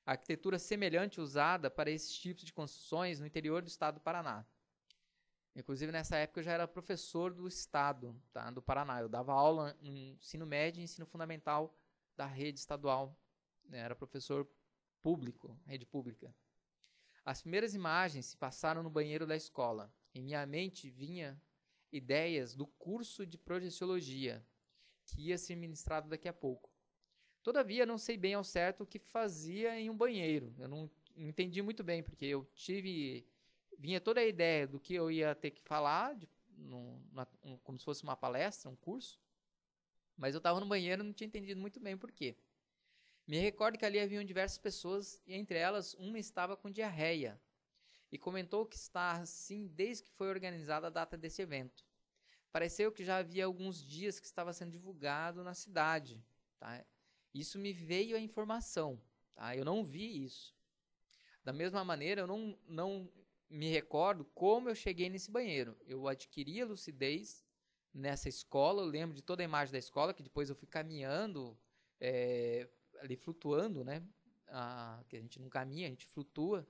A arquitetura semelhante usada para esses tipos de construções no interior do estado do Paraná. Inclusive, nessa época, eu já era professor do estado, tá, do Paraná. Eu dava aula em ensino médio e ensino fundamental da rede estadual. Era professor público, rede pública. As primeiras imagens se passaram no banheiro da escola. Em minha mente vinha ideias do curso de projeciologia, que ia ser ministrado daqui a pouco. Todavia, não sei bem ao certo o que fazia em um banheiro. Eu não entendi muito bem, porque vinha toda a ideia do que eu ia ter que falar, como se fosse uma palestra, um curso, mas eu estava no banheiro e não tinha entendido muito bem por quê. Me recordo que ali haviam diversas pessoas, e entre elas, uma estava com diarreia, e comentou que está assim desde que foi organizada a data desse evento. Pareceu que já havia alguns dias que estava sendo divulgado na cidade. Tá? Isso me veio a informação. Tá? Eu não vi isso. Da mesma maneira, eu não me recordo como eu cheguei nesse banheiro. Eu adquiri a lucidez nessa escola, eu lembro de toda a imagem da escola, que depois eu fui caminhando, ali flutuando, né? Que a gente não caminha, a gente flutua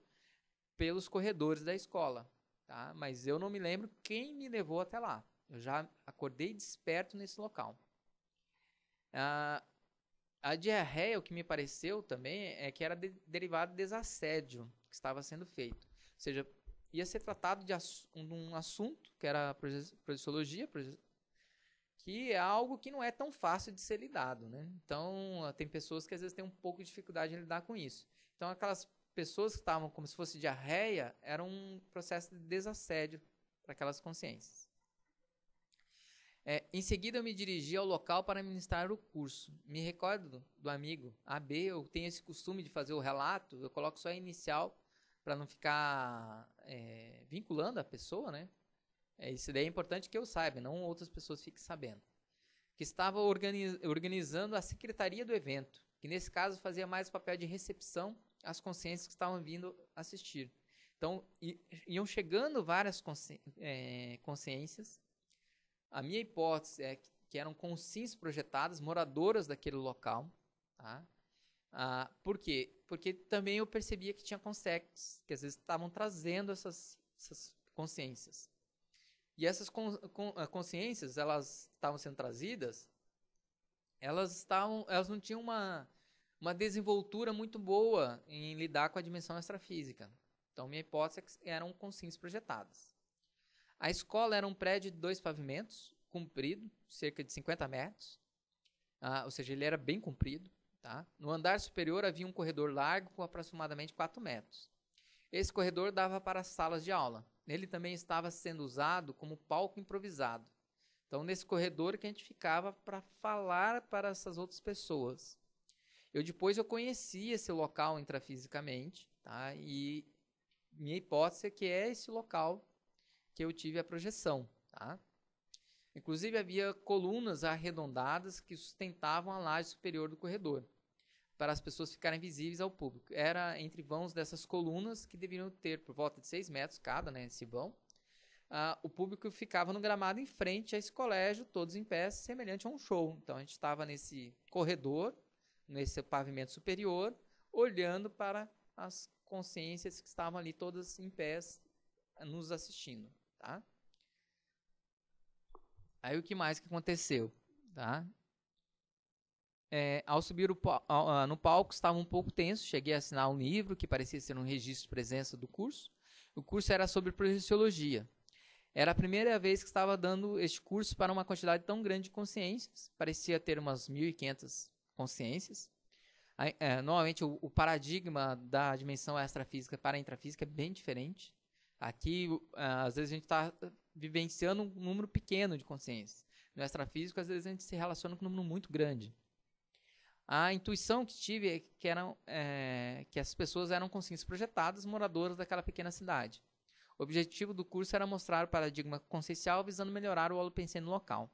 pelos corredores da escola. Tá? Mas eu não me lembro quem me levou até lá. Eu já acordei desperto nesse local. A diarreia, o que me pareceu também, é que era derivado de desassédio que estava sendo feito. Ou seja, ia ser tratado de um assunto, que era a projeciologia, que é algo que não é tão fácil de ser lidado. Né? Então, tem pessoas que às vezes têm um pouco de dificuldade em lidar com isso. Então, aquelas pessoas que estavam como se fosse diarreia, era um processo de desassédio para aquelas consciências. Em seguida, eu me dirigi ao local para ministrar o curso. Me recordo do amigo AB, eu tenho esse costume de fazer o relato, eu coloco só a inicial para não ficar vinculando a pessoa, né? Isso daí é importante que eu saiba, não outras pessoas fiquem sabendo. Que estava organizando a secretaria do evento, que nesse caso fazia mais o papel de recepção às consciências que estavam vindo assistir. Então, iam chegando várias consciências. A minha hipótese é que eram consciências projetadas, moradoras daquele local. Tá? Por quê? Porque também eu percebia que tinha consciências, que às vezes estavam trazendo essas consciências. E essas consciências, elas estavam sendo trazidas, elas não tinham uma desenvoltura muito boa em lidar com a dimensão extrafísica. Então, minha hipótese é que eram consciências projetadas. A escola era um prédio de 2 pavimentos, comprido, cerca de 50 metros. Ou seja, ele era bem comprido. Tá? No andar superior havia um corredor largo com aproximadamente 4 metros. Esse corredor dava para as salas de aula. Nele também estava sendo usado como palco improvisado. Então, nesse corredor que a gente ficava para falar para essas outras pessoas. Depois eu conheci esse local intrafisicamente, tá? E minha hipótese é que é esse local que eu tive a projeção. Tá? Inclusive, havia colunas arredondadas que sustentavam a laje superior do corredor, para as pessoas ficarem visíveis ao público. Era entre vãos dessas colunas, que deveriam ter por volta de 6 metros cada, né, esse vão. O público ficava no gramado em frente a esse colégio, todos em pé, semelhante a um show. Então, a gente estava nesse corredor, nesse pavimento superior, olhando para as consciências que estavam ali todas em pé, nos assistindo. Tá? Aí o que mais que aconteceu? Tá? Ao subir no palco estava um pouco tenso, cheguei a assinar um livro que parecia ser um registro de presença do curso. O curso era sobre projeciologia. Era a primeira vez que estava dando este curso para uma quantidade tão grande de consciências, parecia ter umas 1.500 consciências. Normalmente o paradigma da dimensão extrafísica para a intrafísica é bem diferente. Aqui, às vezes, a gente está vivenciando um número pequeno de consciências. No extrafísico, às vezes, a gente se relaciona com um número muito grande. A intuição que tive é que as pessoas eram consciências projetadas, moradoras daquela pequena cidade. O objetivo do curso era mostrar o paradigma consciencial visando melhorar o holopensene local.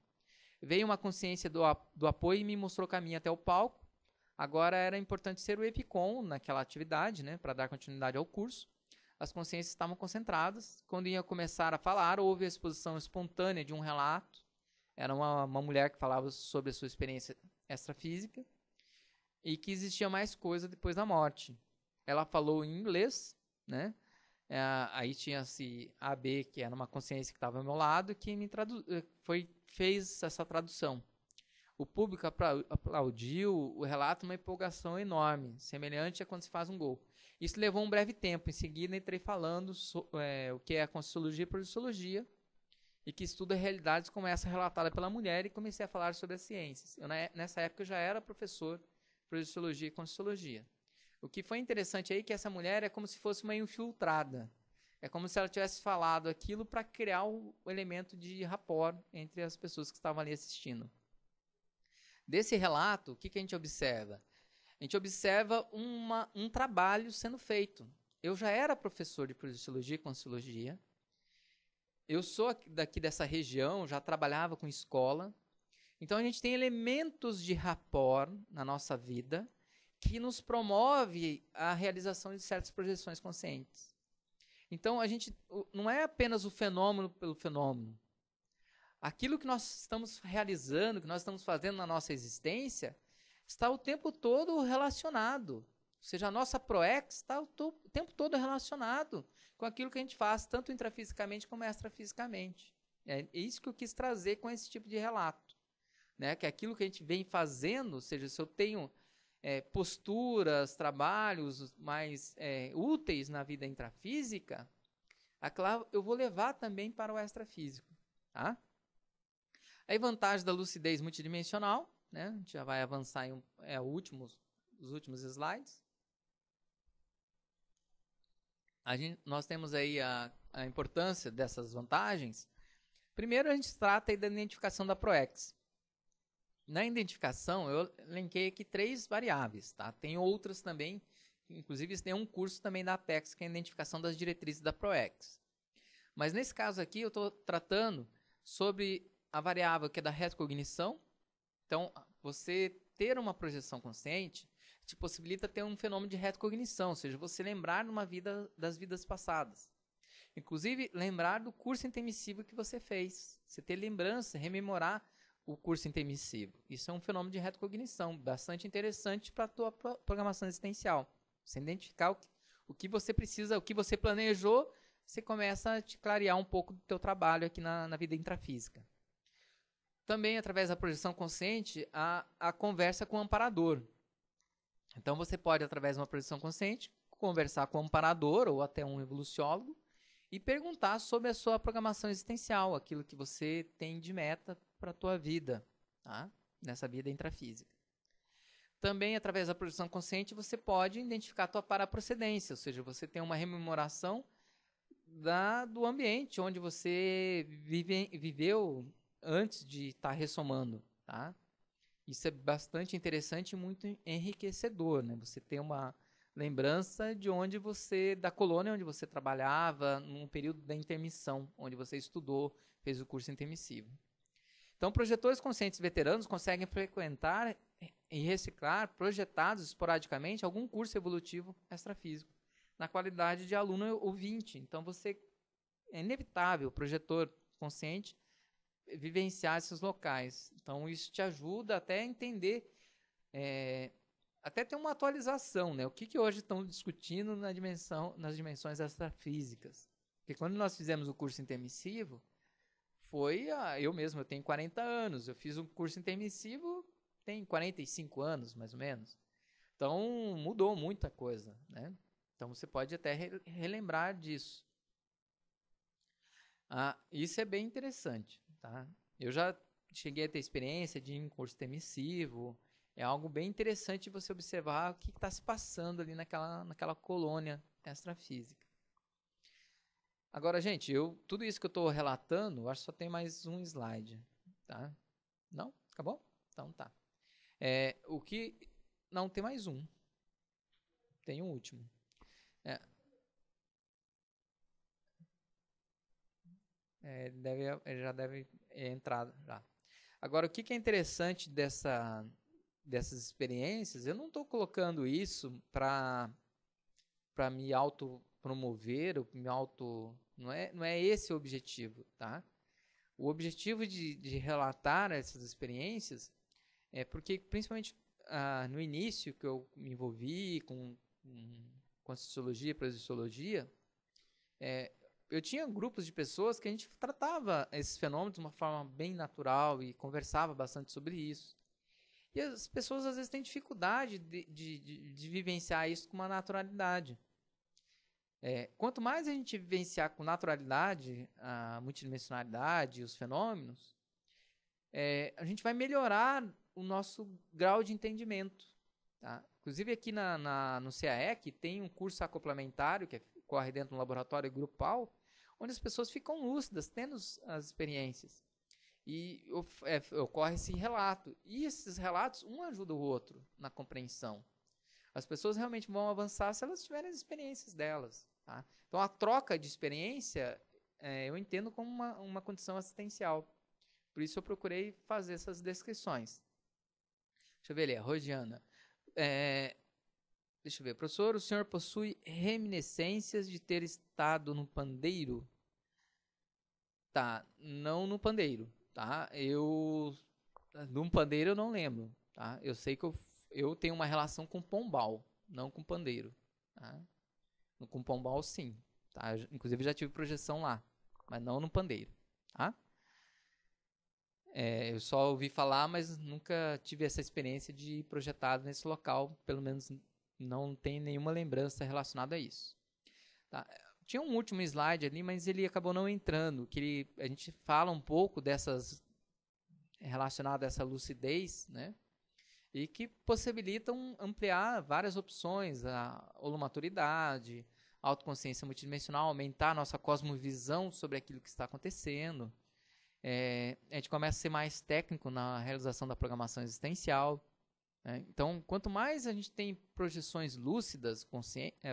Veio uma consciência do apoio e me mostrou o caminho até o palco. Agora era importante ser o EPICOM naquela atividade, né, para dar continuidade ao curso. As consciências estavam concentradas. Quando ia começar a falar, houve a exposição espontânea de um relato. Era uma mulher que falava sobre a sua experiência extrafísica e que existia mais coisa depois da morte. Ela falou em inglês, né? Aí tinha-se a B, que era uma consciência que estava ao meu lado, que fez essa tradução. O público aplaudiu o relato, uma empolgação enorme, semelhante a quando se faz um gol. Isso levou um breve tempo. Em seguida, entrei falando o que é a Conscienciologia e Projeciologia, e que estuda realidades como essa relatada pela mulher, e comecei a falar sobre as ciências. Nessa época, eu já era professor de Projeciologia e Conscienciologia. O que foi interessante aí é que essa mulher é como se fosse uma infiltrada. É como se ela tivesse falado aquilo para criar o elemento de rapport entre as pessoas que estavam ali assistindo. Desse relato, o que a gente observa? A gente observa um trabalho sendo feito. Eu já era professor de Projeciologia e Conscienciologia. Eu sou daqui dessa região, já trabalhava com escola. Então, a gente tem elementos de rapport na nossa vida que nos promove a realização de certas projeções conscientes. Então, a gente não é apenas o fenômeno pelo fenômeno. Aquilo que nós estamos realizando, que nós estamos fazendo na nossa existência, está o tempo todo relacionado. Ou seja, a nossa ProEx está o tempo todo relacionado com aquilo que a gente faz, tanto intrafisicamente como extrafisicamente. É isso que eu quis trazer com esse tipo de relato. Né? Que aquilo que a gente vem fazendo, ou seja, se eu tenho posturas, trabalhos mais úteis na vida intrafísica, eu vou levar também para o extrafísico. Tá? Aí, vantagem da lucidez multidimensional, né? A gente já vai avançar em os últimos slides. Nós temos aí a importância dessas vantagens. Primeiro, a gente trata aí da identificação da ProEx. Na identificação, eu elenquei aqui 3 variáveis, tá? Tem outras também, inclusive tem um curso também da Apex, que é a identificação das diretrizes da ProEx. Mas nesse caso aqui, eu estou tratando sobre a variável que é da retrocognição. Então, você ter uma projeção consciente te possibilita ter um fenômeno de retrocognição, ou seja, você lembrar das vidas passadas. Inclusive, lembrar do curso intermissivo que você fez. Você ter lembrança, rememorar o curso intermissivo. Isso é um fenômeno de retrocognição bastante interessante para a tua programação existencial. Você identificar o que você precisa, o que você planejou, você começa a te clarear um pouco do teu trabalho aqui na vida intrafísica. Também, através da projeção consciente, a conversa com o amparador. Então, você pode, através de uma projeção consciente, conversar com o amparador ou até um evoluciólogo e perguntar sobre a sua programação existencial, aquilo que você tem de meta para a tua vida, tá? Nessa vida intrafísica. Também, através da projeção consciente, você pode identificar a tua paraprocedência, ou seja, você tem uma rememoração do ambiente onde você viveu antes de estar ressomando, tá? Isso é bastante interessante e muito enriquecedor, né? Você tem uma lembrança da colônia onde você trabalhava, num período da intermissão, onde você estudou, fez o curso intermissivo. Então, projetores conscientes veteranos conseguem frequentar e reciclar, projetados esporadicamente, algum curso evolutivo extrafísico, na qualidade de aluno ouvinte. Então, é inevitável, o projetor consciente, vivenciar esses locais. Então, isso te ajuda até a entender, até ter uma atualização, né? O que hoje estão discutindo nas dimensões extrafísicas. Porque quando nós fizemos o curso intermissivo, eu mesmo, eu tenho 40 anos, eu fiz um curso intermissivo, tem 45 anos, mais ou menos. Então, mudou muita coisa, né? Então, você pode até relembrar disso. Isso é bem interessante, tá? Eu já cheguei a ter experiência de ir em curso intermissivo. É algo bem interessante você observar o que está se passando ali naquela colônia extrafísica. Agora, gente, tudo isso que eu estou relatando, eu acho que só tem mais um slide, tá? Não? Acabou? Então tá. Não, tem mais um. Tem um último. Ele já deve entrar já. Agora, o que é interessante dessas experiências, eu não estou colocando isso para me autopromover, ou me auto... Não é esse o objetivo, tá? O objetivo de relatar essas experiências é porque, principalmente no início que eu me envolvi com a sociologia e projeciologia, eu tinha grupos de pessoas que a gente tratava esses fenômenos de uma forma bem natural e conversava bastante sobre isso. E as pessoas às vezes têm dificuldade de vivenciar isso com uma naturalidade. Quanto mais a gente vivenciar com naturalidade a multidimensionalidade e os fenômenos, a gente vai melhorar o nosso grau de entendimento. Tá? Inclusive aqui no CAEC tem um curso acoplamentário que corre dentro de um laboratório grupal, onde as pessoas ficam lúcidas, tendo as experiências. E ocorre esse relato. E esses relatos, um ajuda o outro na compreensão. As pessoas realmente vão avançar se elas tiverem as experiências delas. Tá? Então, a troca de experiência, eu entendo como uma condição assistencial. Por isso, eu procurei fazer essas descrições. Deixa eu ver ali, a Rodiana. Deixa eu ver. Professor, o senhor possui reminiscências de ter estado no pandeiro? Tá, não no pandeiro. Tá? No pandeiro eu não lembro. Tá? Eu sei que eu tenho uma relação com pombal, não com pandeiro. Tá? Com pombal, sim. Tá? Inclusive, já tive projeção lá, mas não no pandeiro. Tá? Eu só ouvi falar, mas nunca tive essa experiência de ir projetado nesse local. Pelo menos não tenho nenhuma lembrança relacionada a isso. Tá? Tinha um último slide ali, mas ele acabou não entrando. A gente fala um pouco relacionado a essa lucidez, né? E que possibilitam ampliar várias opções, a holomaturidade, a autoconsciência multidimensional, aumentar a nossa cosmovisão sobre aquilo que está acontecendo. A gente começa a ser mais técnico na realização da programação existencial. Né? Então, quanto mais a gente tem projeções lúcidas,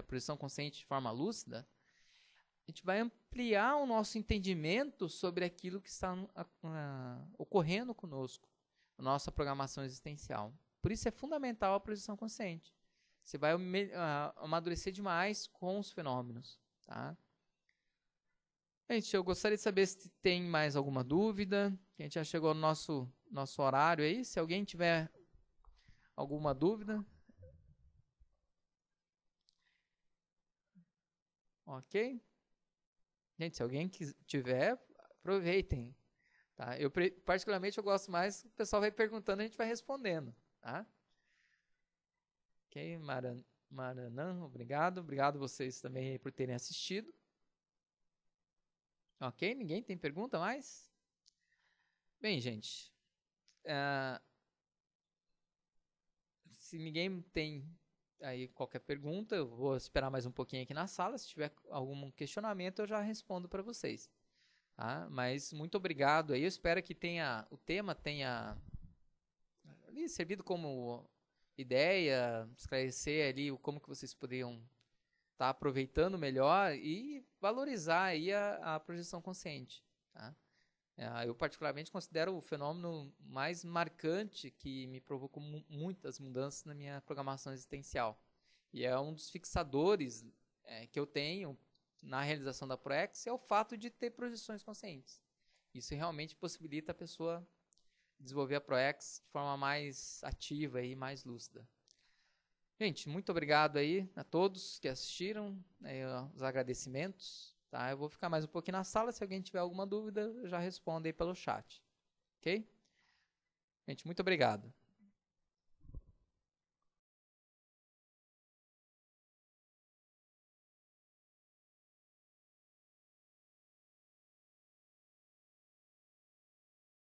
projeção consciente de forma lúcida, a gente vai ampliar o nosso entendimento sobre aquilo que está ocorrendo conosco, a nossa programação existencial. Por isso é fundamental a projeção consciente. Você vai amadurecer demais com os fenômenos. Tá? Gente, eu gostaria de saber se tem mais alguma dúvida. A gente já chegou no nosso horário aí. Se alguém tiver alguma dúvida. Ok? Gente, se alguém tiver, aproveitem. Tá? Particularmente, eu gosto mais que o pessoal vai perguntando e a gente vai respondendo. Tá? Ok, Maranã, obrigado. Obrigado vocês também por terem assistido. Ok, ninguém tem pergunta mais? Bem, gente, se ninguém tem aí qualquer pergunta, eu vou esperar mais um pouquinho aqui na sala. Se tiver algum questionamento, eu já respondo para vocês. Tá? Mas muito obrigado aí. Eu espero que o tema tenha ali servido como ideia, esclarecer ali como que vocês poderiam estar aproveitando melhor e valorizar aí a projeção consciente. Tá? Eu particularmente considero o fenômeno mais marcante que me provocou muitas mudanças na minha programação existencial. E é um dos fixadores que eu tenho na realização da ProEx, é o fato de ter projeções conscientes. Isso realmente possibilita a pessoa desenvolver a ProEx de forma mais ativa e mais lúcida. Gente, muito obrigado aí a todos que assistiram, os agradecimentos. Tá? Eu vou ficar mais um pouquinho na sala, se alguém tiver alguma dúvida, eu já respondo aí pelo chat. Ok? Gente, muito obrigado.